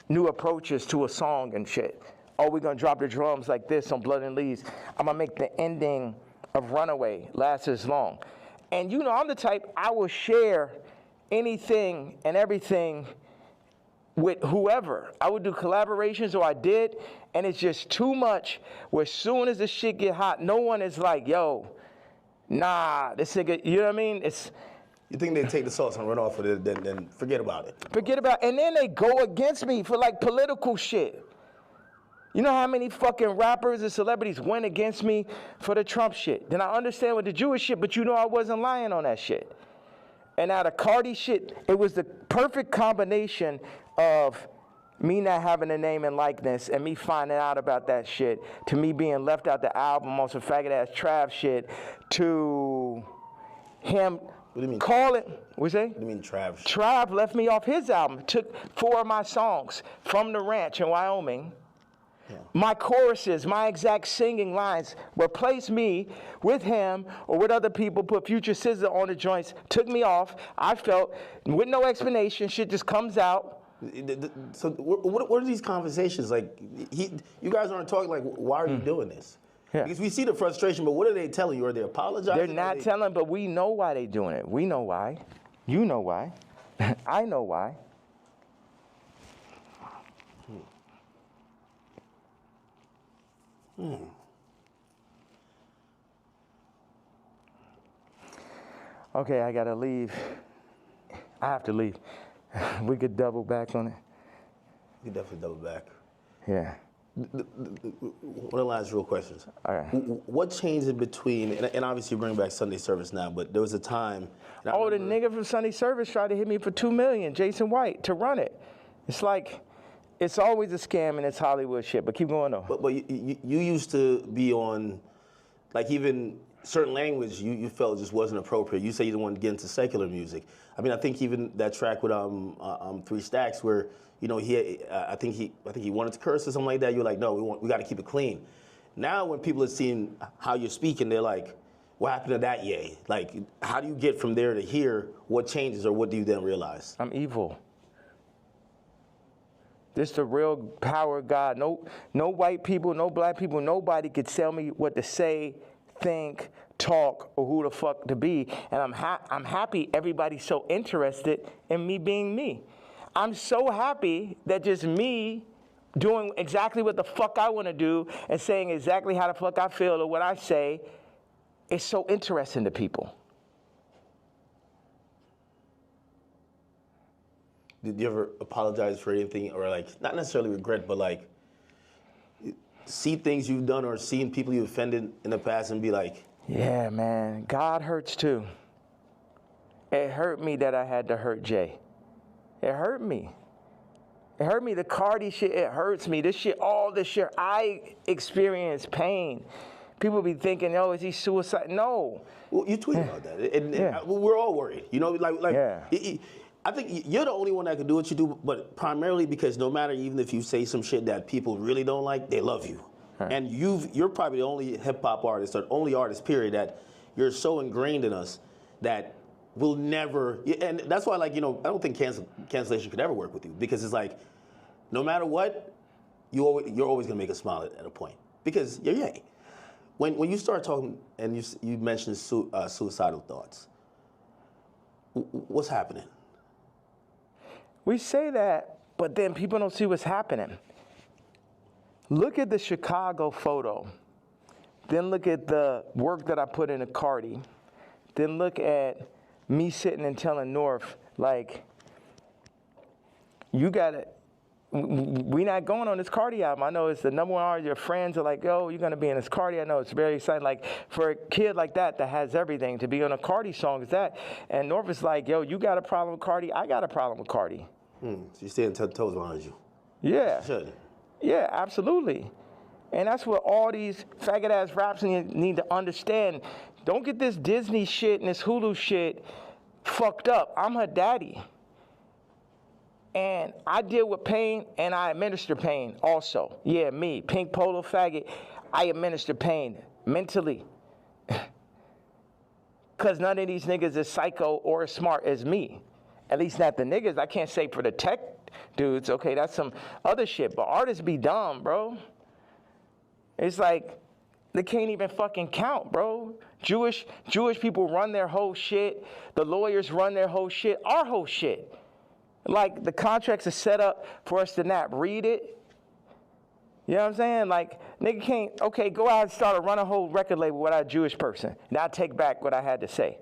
new approaches to a song and shit. Oh, we're gonna drop the drums like this on Blood and Leaves. I'm gonna make the ending of Runaway last as long. And you know, I'm the type, I will share anything and everything with whoever. I would do collaborations, or I did, and it's just too much where as soon as the shit get hot, no one is like, yo, nah, this nigga, you know what I mean? It's, You think they take the sauce and run off with it, then forget about it? forget about, and then they go against me for like political shit. You know how many fucking rappers and celebrities went against me for the Trump shit? Then I understand with the Jewish shit, but you know I wasn't lying on that shit. And now the Cardi shit, it was the perfect combination of me not having a name and likeness and me finding out about that shit, to me being left out the album on some faggot-ass Trav shit, to him calling, what's that? What do you mean Trav? Trav left me off his album, took 4 of my songs from the ranch in Wyoming. Yeah. My choruses, my exact singing lines, replaced me with him or with other people, put Future Scissor on the joints, took me off. I felt, with no explanation, shit just comes out. So what are these conversations like? You guys aren't talking like, why are you doing this? Yeah. Because we see the frustration, but what are they telling you? Are they apologizing? They're not telling, but we know why they're doing it. We know why. You know why. I know why. Okay, I gotta leave. I have to leave. We could double back on it. We could definitely double back. Yeah. One of the last real questions. All right. What changed in between, and obviously you bring back Sunday service now, but there was a time. Oh, the nigga from Sunday service tried to hit me for $2 million, Jason White, to run it. It's like, it's always a scam and it's Hollywood shit, but keep going though. But you used to be on, like, even certain language you felt just wasn't appropriate. You say you didn't want to get into secular music. I mean, I think even that track with 3 Stacks where, you know, I think he wanted to curse or something like that. You're like, no, we got to keep it clean. Now when people are seeing how you're speaking, they're like, what happened to that yay? Like, how do you get from there to here? What changes, or what do you then realize? I'm evil. This the real power of God. No white people, no black people, nobody could tell me what to say, think, talk, or who the fuck to be. And I'm happy everybody's so interested in me being me. I'm so happy that just me doing exactly what the fuck I want to do and saying exactly how the fuck I feel or what I say is so interesting to people. Did you ever apologize for anything, or like, not necessarily regret, but like see things you've done or seen people you offended in the past and be like, yeah, man, God hurts too. It hurt me that I had to hurt Jay. It hurt me. It hurt me. The Cardi shit, it hurts me. This shit, all this shit, I experience pain. People be thinking, oh, is he suicide? No. Well, you tweet about that, and we're all worried. You know, like yeah. I think you're the only one that can do what you do, but primarily because no matter, even if you say some shit that people really don't like, they love you. Right. And you're probably the only hip hop artist, or only artist, period, that you're so ingrained in us that we'll never, and that's why, like, you know, I don't think cancellation could ever work with you, because it's like, no matter what, you're always gonna make us smile at a point, because you're Ye. When you start talking and you mentioned suicidal thoughts, what's happening? We say that, but then people don't see what's happening. Look at the Chicago photo. Then look at the work that I put into Cardi. Then look at me sitting and telling North, like, you gotta, we not going on this Cardi album. I know it's the #1 artist. Your friends are like, yo, you're gonna be in this Cardi. I know it's very exciting. Like, for a kid like that has everything, to be on a Cardi song is that. And North is like, yo, you got a problem with Cardi? I got a problem with Cardi. So you're staying toes behind you. Yeah. Should. Yeah, absolutely. And that's what all these faggot-ass raps need to understand. Don't get this Disney shit and this Hulu shit fucked up. I'm her daddy. And I deal with pain and I administer pain also. Yeah, me, pink polo faggot, I administer pain mentally. Because none of these niggas is psycho or as smart as me. At least not the niggas. I can't say for the tech dudes. Okay, that's some other shit. But artists be dumb, bro. It's like they can't even fucking count, bro. Jewish people run their whole shit. The lawyers run their whole shit. Our whole shit. Like, the contracts are set up for us to not read it. You know what I'm saying? Like, nigga can't, okay, go out and run a whole record label without a Jewish person. Now take back what I had to say.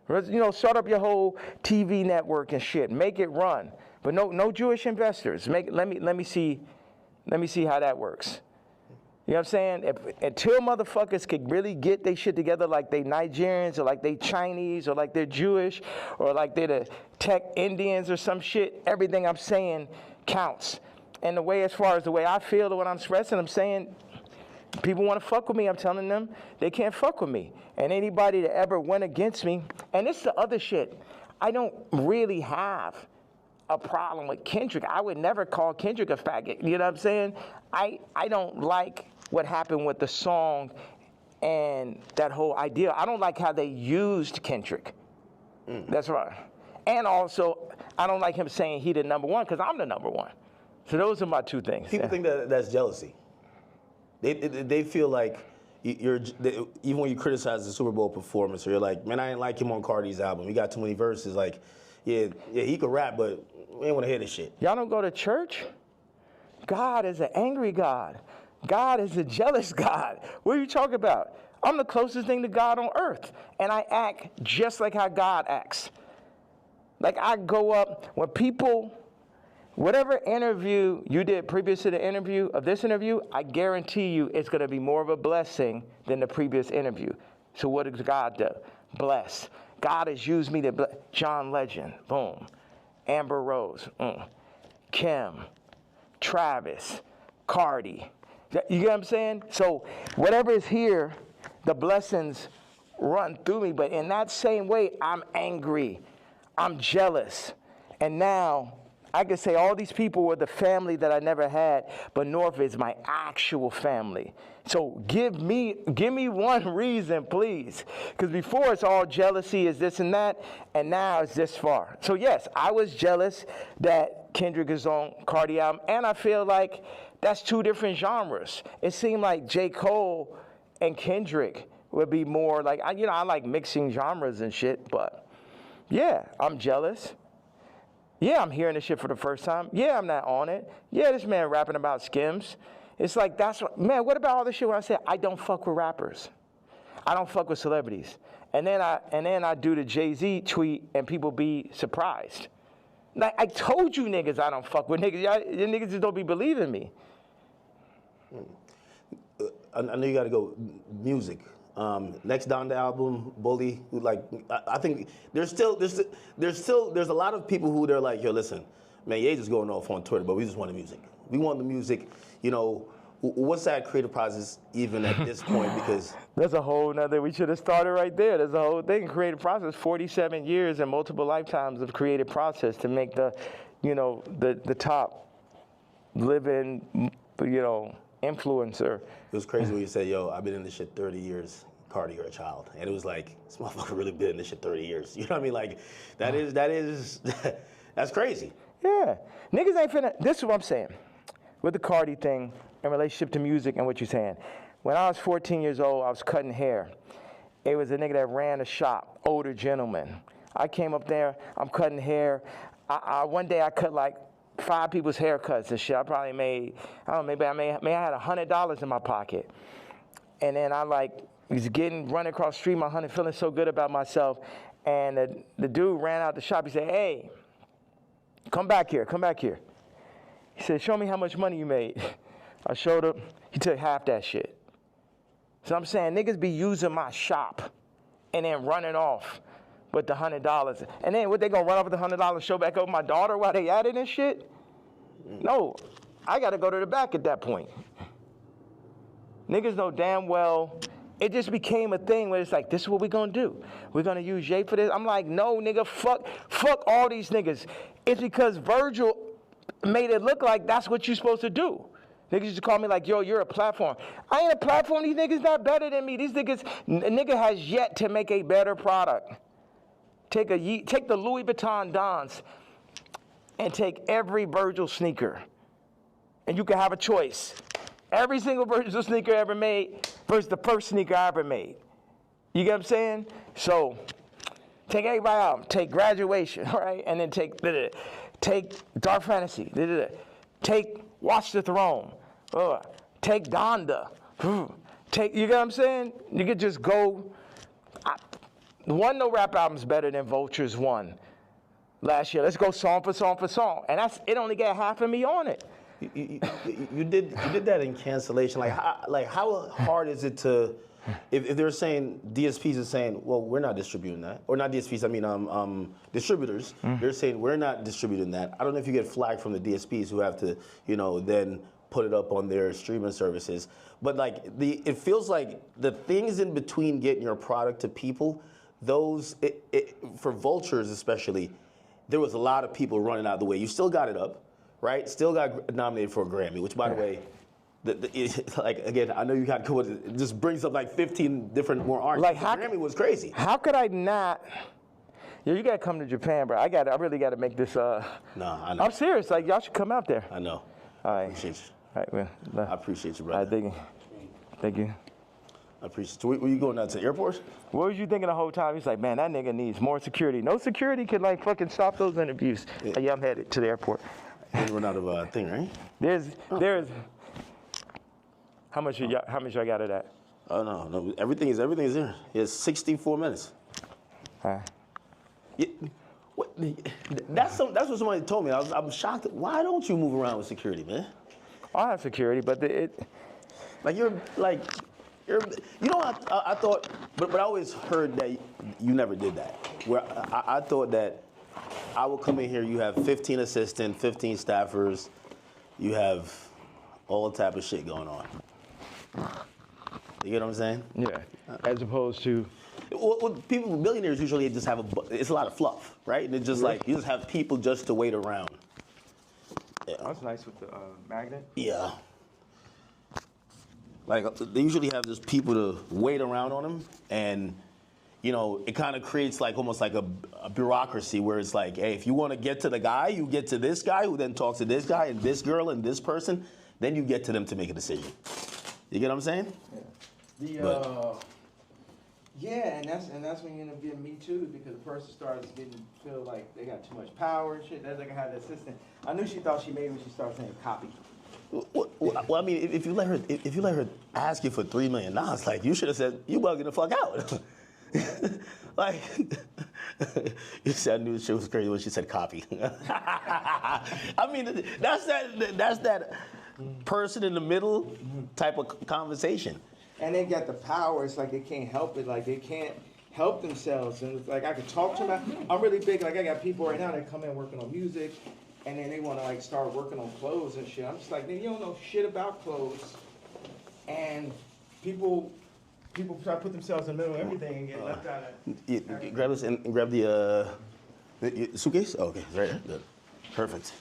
You know, start up your whole TV network and shit. Make it run. But no Jewish investors. Let me see how that works. You know what I'm saying? Until motherfuckers could really get their shit together like they Nigerians or like they Chinese or like they're Jewish or like they're the tech Indians or some shit, everything I'm saying counts. And as far as the way I feel or what I'm expressing, I'm saying people want to fuck with me. I'm telling them they can't fuck with me. And anybody that ever went against me, and it's the other shit, I don't really have a problem with Kendrick. I would never call Kendrick a faggot. You know what I'm saying? I don't like what happened with the song and that whole idea. I don't like how they used Kendrick. That's right. And also, I don't like him saying he the #1 because I'm the #1. So those are my two things. People think that's jealousy. They feel like even when you criticize the Super Bowl performance, or you're like, man, I didn't like him on Cardi's album. He got too many verses. Like, yeah, he could rap, but we ain't want to hear this shit. Y'all don't go to church? God is an angry God. God is a jealous God. What are you talking about? I'm the closest thing to God on earth, and I act just like how God acts. Like, I go up when people, whatever interview you did previous to the interview of this interview, I guarantee you it's going to be more of a blessing than the previous interview. So what does God do? Bless. God has used me to bless. John Legend, boom. Amber Rose, Kim, Travis, Cardi. You get what I'm saying? So whatever is here, the blessings run through me. But in that same way, I'm angry. I'm jealous. And now I could say all these people were the family that I never had, but North is my actual family. So give me one reason, please. Because before it's all jealousy is this and that, and now it's this far. So yes, I was jealous that Kendrick is on Cardi album, and I feel like that's two different genres. It seemed like J. Cole and Kendrick would be more like, I like mixing genres and shit, but yeah, I'm jealous. Yeah, I'm hearing this shit for the first time. Yeah, I'm not on it. Yeah, this man rapping about Skims. It's like, what about all this shit when I say I don't fuck with rappers? I don't fuck with celebrities. And then I do the Jay-Z tweet and people be surprised. Like, I told you niggas I don't fuck with niggas. Y'all niggas just don't be believing me. I know you got to go. Music. Next down the album, Bully. Like, I think there's a lot of people who they're like, yo, listen, man, Ye just going off on Twitter, but we just want the music. We want the music. You know, what's that creative process even at this point? Because there's a whole nother. We should have started right there. There's a whole thing. Creative process. 47 years and multiple lifetimes of creative process to make the top living, influencer. It was crazy when you said, yo, I've been in this shit 30 years. Cardi, you're a child. And it was like, this motherfucker really been in this shit 30 years. You know what I mean? Like, that's crazy. Yeah. Niggas ain't finna, this is what I'm saying. With the Cardi thing in relationship to music and what you're saying. When I was 14 years old, I was cutting hair. It was a nigga that ran a shop, older gentleman. I came up there, I'm cutting hair. One day I cut like 5 people's haircuts and shit. I probably made, I don't know, maybe I had $100 in my pocket. And then I was running across the street, my honey, feeling so good about myself. And the dude ran out the shop. He said, hey, come back here. He said, show me how much money you made. I showed him. He took half that shit. So I'm saying niggas be using my shop and then running off with the $100. And then what, they gonna run off with the $100, show back over my daughter while they at it and shit? No, I gotta go to the back at that point. Niggas know damn well, it just became a thing where it's like, this is what we gonna do. We're gonna use Jay for this. I'm like, no, nigga, fuck all these niggas. It's because Virgil made it look like that's what you're supposed to do. Niggas used to call me like, yo, you're a platform. I ain't a platform. These niggas not better than me. These niggas, nigga has yet to make a better product. Take the Louis Vuitton Dons and take every Virgil sneaker. And you can have a choice. Every single Virgil sneaker ever made versus the first sneaker I ever made. You get what I'm saying? So take everybody out. Take Graduation, all right? And then take Dark Fantasy. Take Watch the Throne. Take Donda. You get what I'm saying? You could just go. No rap album's better than Vulture's one last year. Let's go song for song for song. And it only got half of me on it. You did that in Cancellation. Like how hard is it to, if they're saying, DSPs are saying, well, we're not distributing that. Or not DSPs, I mean distributors. They're saying, we're not distributing that. I don't know if you get flagged from the DSPs who have to, then put it up on their streaming services. But it feels like the things in between getting your product to people, for Vultures especially, there was a lot of people running out of the way. You still got it up, right? Still got nominated for a Grammy, which, by the way, again, I know you got to it just brings up 15 different more artists. The Grammy was crazy. How could I not? Yo, you gotta come to Japan, bro. I really gotta make this. No, I know. I'm serious. Y'all should come out there. I know. All right. I appreciate you. All right, well, I appreciate you, brother. All right, thank you. I appreciate you. Were you going out to the airport? What was you thinking the whole time? He's like, man, that nigga needs more security. No security could fucking stop those interviews. Yeah, I'm headed to the airport. You run out of thing, right? There's. How much I got of that? Oh no, everything's there. It's 64 minutes. Yeah, that's what somebody told me. I'm shocked. Why don't you move around with security, man? I have security, but I thought, but I always heard that you never did that. Where I thought that I would come in here, you have 15 assistants, 15 staffers, you have all type of shit going on. You get what I'm saying? Yeah. As opposed to. Well, millionaires usually just have it's a lot of fluff, right? And it's just you just have people just to wait around. Yeah. That's nice with the magnet. Yeah. They usually have just people to wait around on them, and it kind of creates almost like a bureaucracy where it's hey, if you want to get to the guy, you get to this guy who then talks to this guy and this girl and this person, then you get to them to make a decision. You get what I'm saying? Yeah. Yeah, and that's when you end up getting Me Too, because the person starts feel like they got too much power and shit. That's like I had the assistant. I knew she thought she made when she started saying copy. Well, I mean, if you let her ask you for $3 million, you should have said, you bugging the fuck out. You said I knew the shit was crazy when she said copy. I mean, that's that person in the middle type of conversation. And they got the power. It's they can't help it. They can't help themselves. And it's I could talk to them. I'm really big. I got people right now that come in working on music, and then they want to start working on clothes and shit. I'm just nigga, you don't know shit about clothes. And people try to put themselves in the middle of everything and get left out of. Grab this and grab the suitcase. Oh, okay, right here. Good. Perfect.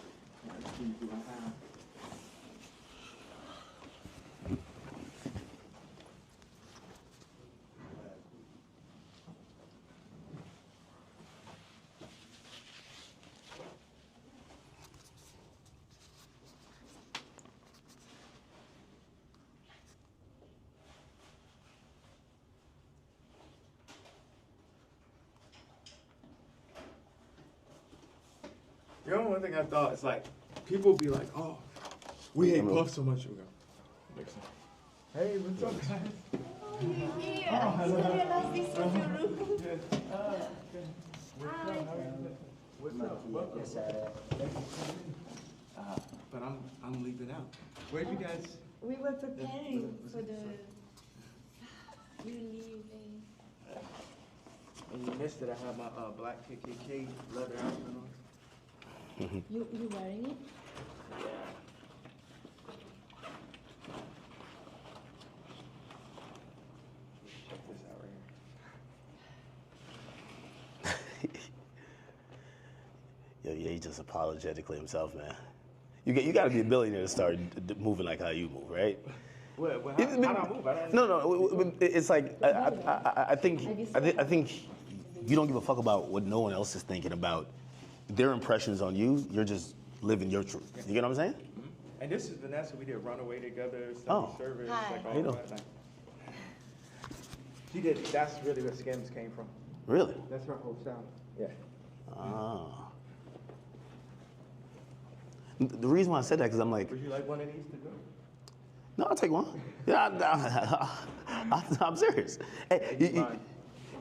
You know, one thing I thought is like, people be like, oh, we hate Puff so much. We go, makes sense. Hey, what's up, guys? But I'm leaving out. Where'd you guys? We were preparing for the you leaving. And you missed it. I have my black KKK leather outfit on. You wearing it? Yeah. Check this out right here. Yeah, he's just apologetically himself, man. You got to be a billionaire to start moving like how you move, right? How do I move? I don't No. It's like I think you don't give a fuck about what no one else is thinking about their impressions on you. You're just living your truth. You get what I'm saying? Mm-hmm. And this is Vanessa. We did Runaway together. Service. Hi. Like all How you doing? that. She did. That's really where Skims came from. Really? That's her whole sound. Yeah. Ah. The reason why I said that because I'm like, Would you like one of these to go? no, I'll take one. Yeah, I'm serious. Hey,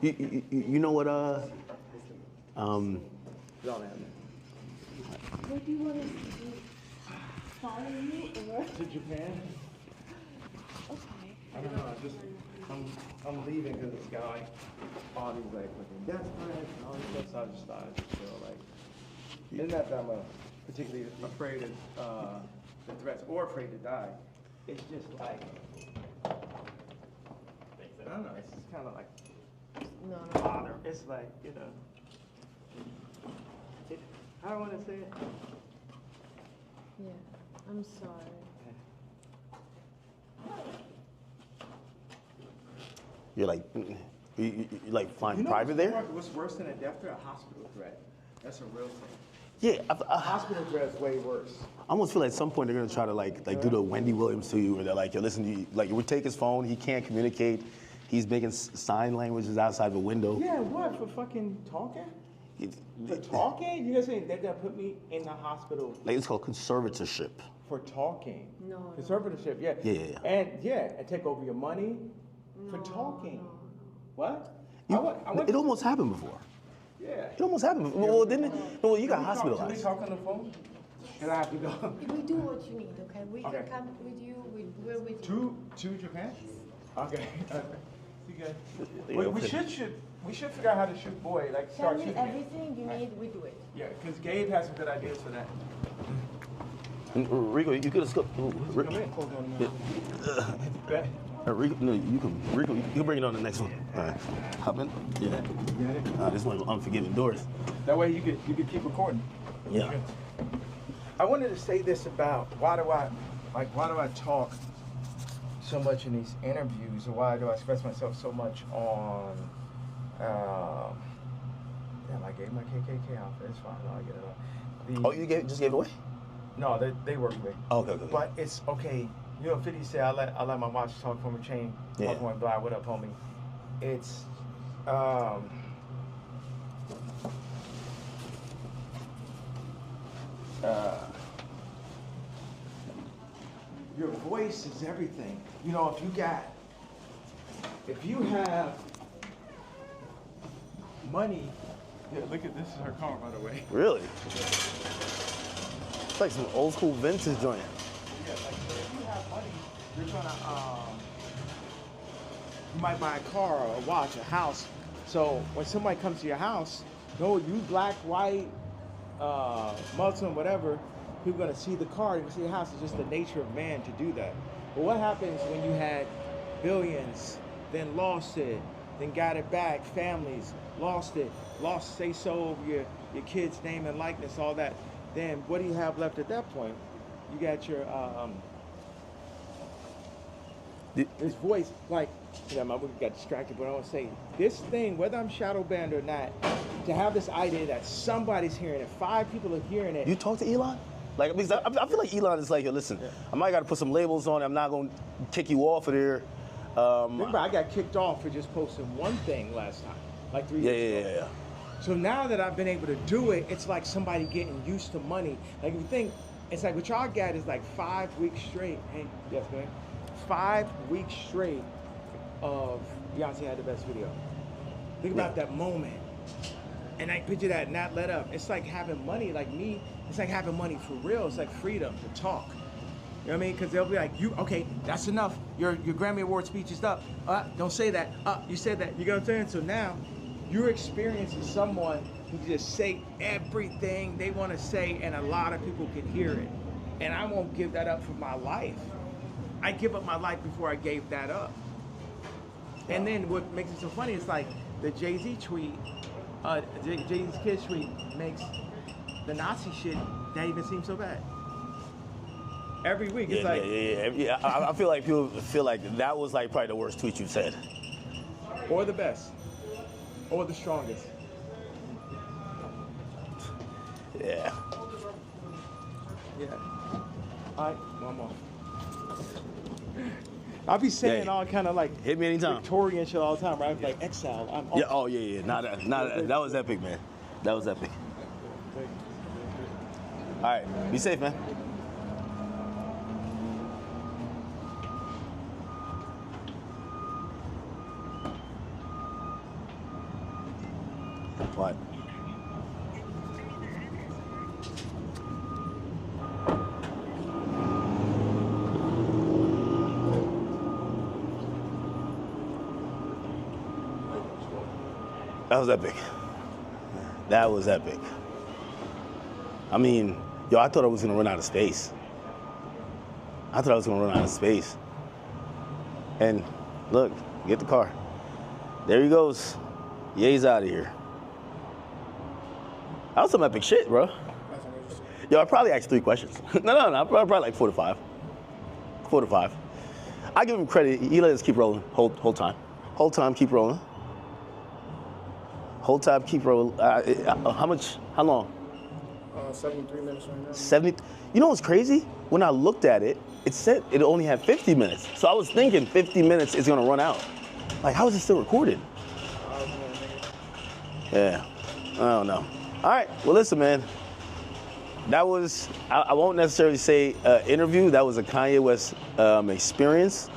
you know what? Don't have that. What do you want us to do? Follow you or? To Japan? Okay. I don't know. I'm leaving because this guy, all these like fucking death threats and all this stuff. So I just thought I'd just feel like, it's not that I'm particularly afraid of the threats or afraid to die. It's just like, I don't know. It's just kind of like No. bother. It's like, you know, I don't want to say it. Yeah. I'm sorry. you're like, you like flying You know private there? what's worse than a death threat? A hospital threat. That's a real thing. Yeah, A hospital threat is way worse. I almost feel like at some point they're gonna try to like do the Wendy Williams to you, where they're like, yo, listen, we take his phone, he can't communicate, he's making sign languages outside the window. Yeah, what, for fucking talking? For talking? You guys saying they're gonna put me in the hospital Like it's called conservatorship. for talking? No. Conservatorship, yeah. Yeah. And take over your money for talking. No. What? It almost happened before. Yeah. It almost happened before. Well, didn't it? No, you got Can we hospitalized. talk on the phone? And I have to go. We do what you need, okay? We Okay. can come with you. We're with you. To Japan? Okay. See you guys. Yeah, We okay. should figure out how to shoot boy. Like Tell start me shooting. everything you need. We do it. Yeah, because Gabe has some good ideas for that. And, Rico, you could have Come in. Bet. Rico, no, you can bring it on the next one. All right. Hop in. Yeah. You got it? This one's Unforgiving Doors. That way you could keep recording. Yeah. I wanted to say this about why do I talk so much in these interviews, or why do I express myself so much on damn, I gave my KKK outfit. It's fine. I'll get it off. You just gave it away? No, they work with me. Oh, okay. But it's okay. You know, 50 say I let my watch talk for my chain. Yeah. Walk on blind. What up, homie? It's your voice is everything. You know, if you have money, yeah, look at this is her car, by the way. Really? It's like some old school vintage joint. Yeah, like if you have money, you're gonna you might buy a car or a watch, a house. So when somebody comes to your house, no, you black, white, Muslim, whatever, people are gonna see the car, they're gonna see the house. It's just the nature of man to do that. But what happens when you had billions, then lost it, then got it back, families, lost it, lost say-so over your kid's name and likeness, all that. Then what do you have left at that point? You got your this voice, like, you know, my movie got distracted, but I want to say this thing, whether I'm shadow banned or not, to have this idea that somebody's hearing it, 5 people are hearing it. You talk to Elon? Like, because I feel like Elon is like, yo, listen, I might got to put some labels on it. I'm not going to kick you off of there. Remember, I got kicked off for just posting one thing last time, like 3 years ago. So now that I've been able to do it, it's like somebody getting used to money. Like if you think, it's like what y'all got is like 5 weeks straight. Hey, yes, man. 5 weeks straight of Beyonce had the best video. Think about that moment. And I picture that not let up. It's like having money, like me, it's like having money for real. It's like freedom to talk. You know what I mean? Because they'll be like, okay, that's enough. Your Grammy Award speech is up. Don't say that. You said that. You know what I'm saying? So now you're experiencing someone who can just say everything they want to say, and a lot of people can hear it. And I won't give that up for my life. I give up my life before I gave that up. And then what makes it so funny is like the Jay-Z tweet, Jay-Z's Kids tweet makes the Nazi shit not even seem so bad. Every week, it's I feel like people feel like that was like probably the worst tweet you said. Or the best. Or the strongest. Yeah. Yeah. All right, one more. I'll be saying all kind of like hit me anytime. Victorian shit all the time, right? Like exile. Yeah. Oh yeah. That was epic, man. That was epic. All right. Be safe, man. What? That was epic. That was epic. I mean, yo, I thought I was gonna run out of space. And look, get the car. There he goes. Ye's out of here. That was some epic shit, bro. Yo, I probably asked 3 questions. No, probably like 4 to 5. 4 to 5. I give him credit. He let us keep rolling. Whole time. Whole time, keep rolling. Whole time, keep rolling. How long? 73 minutes right now. 70. You know what's crazy? When I looked at it, it said it only had 50 minutes. So I was thinking 50 minutes is gonna run out. Like, how is it still recorded? Yeah, I don't know. All right, well, listen, man. That was, I won't necessarily say interview. That was a Kanye West experience.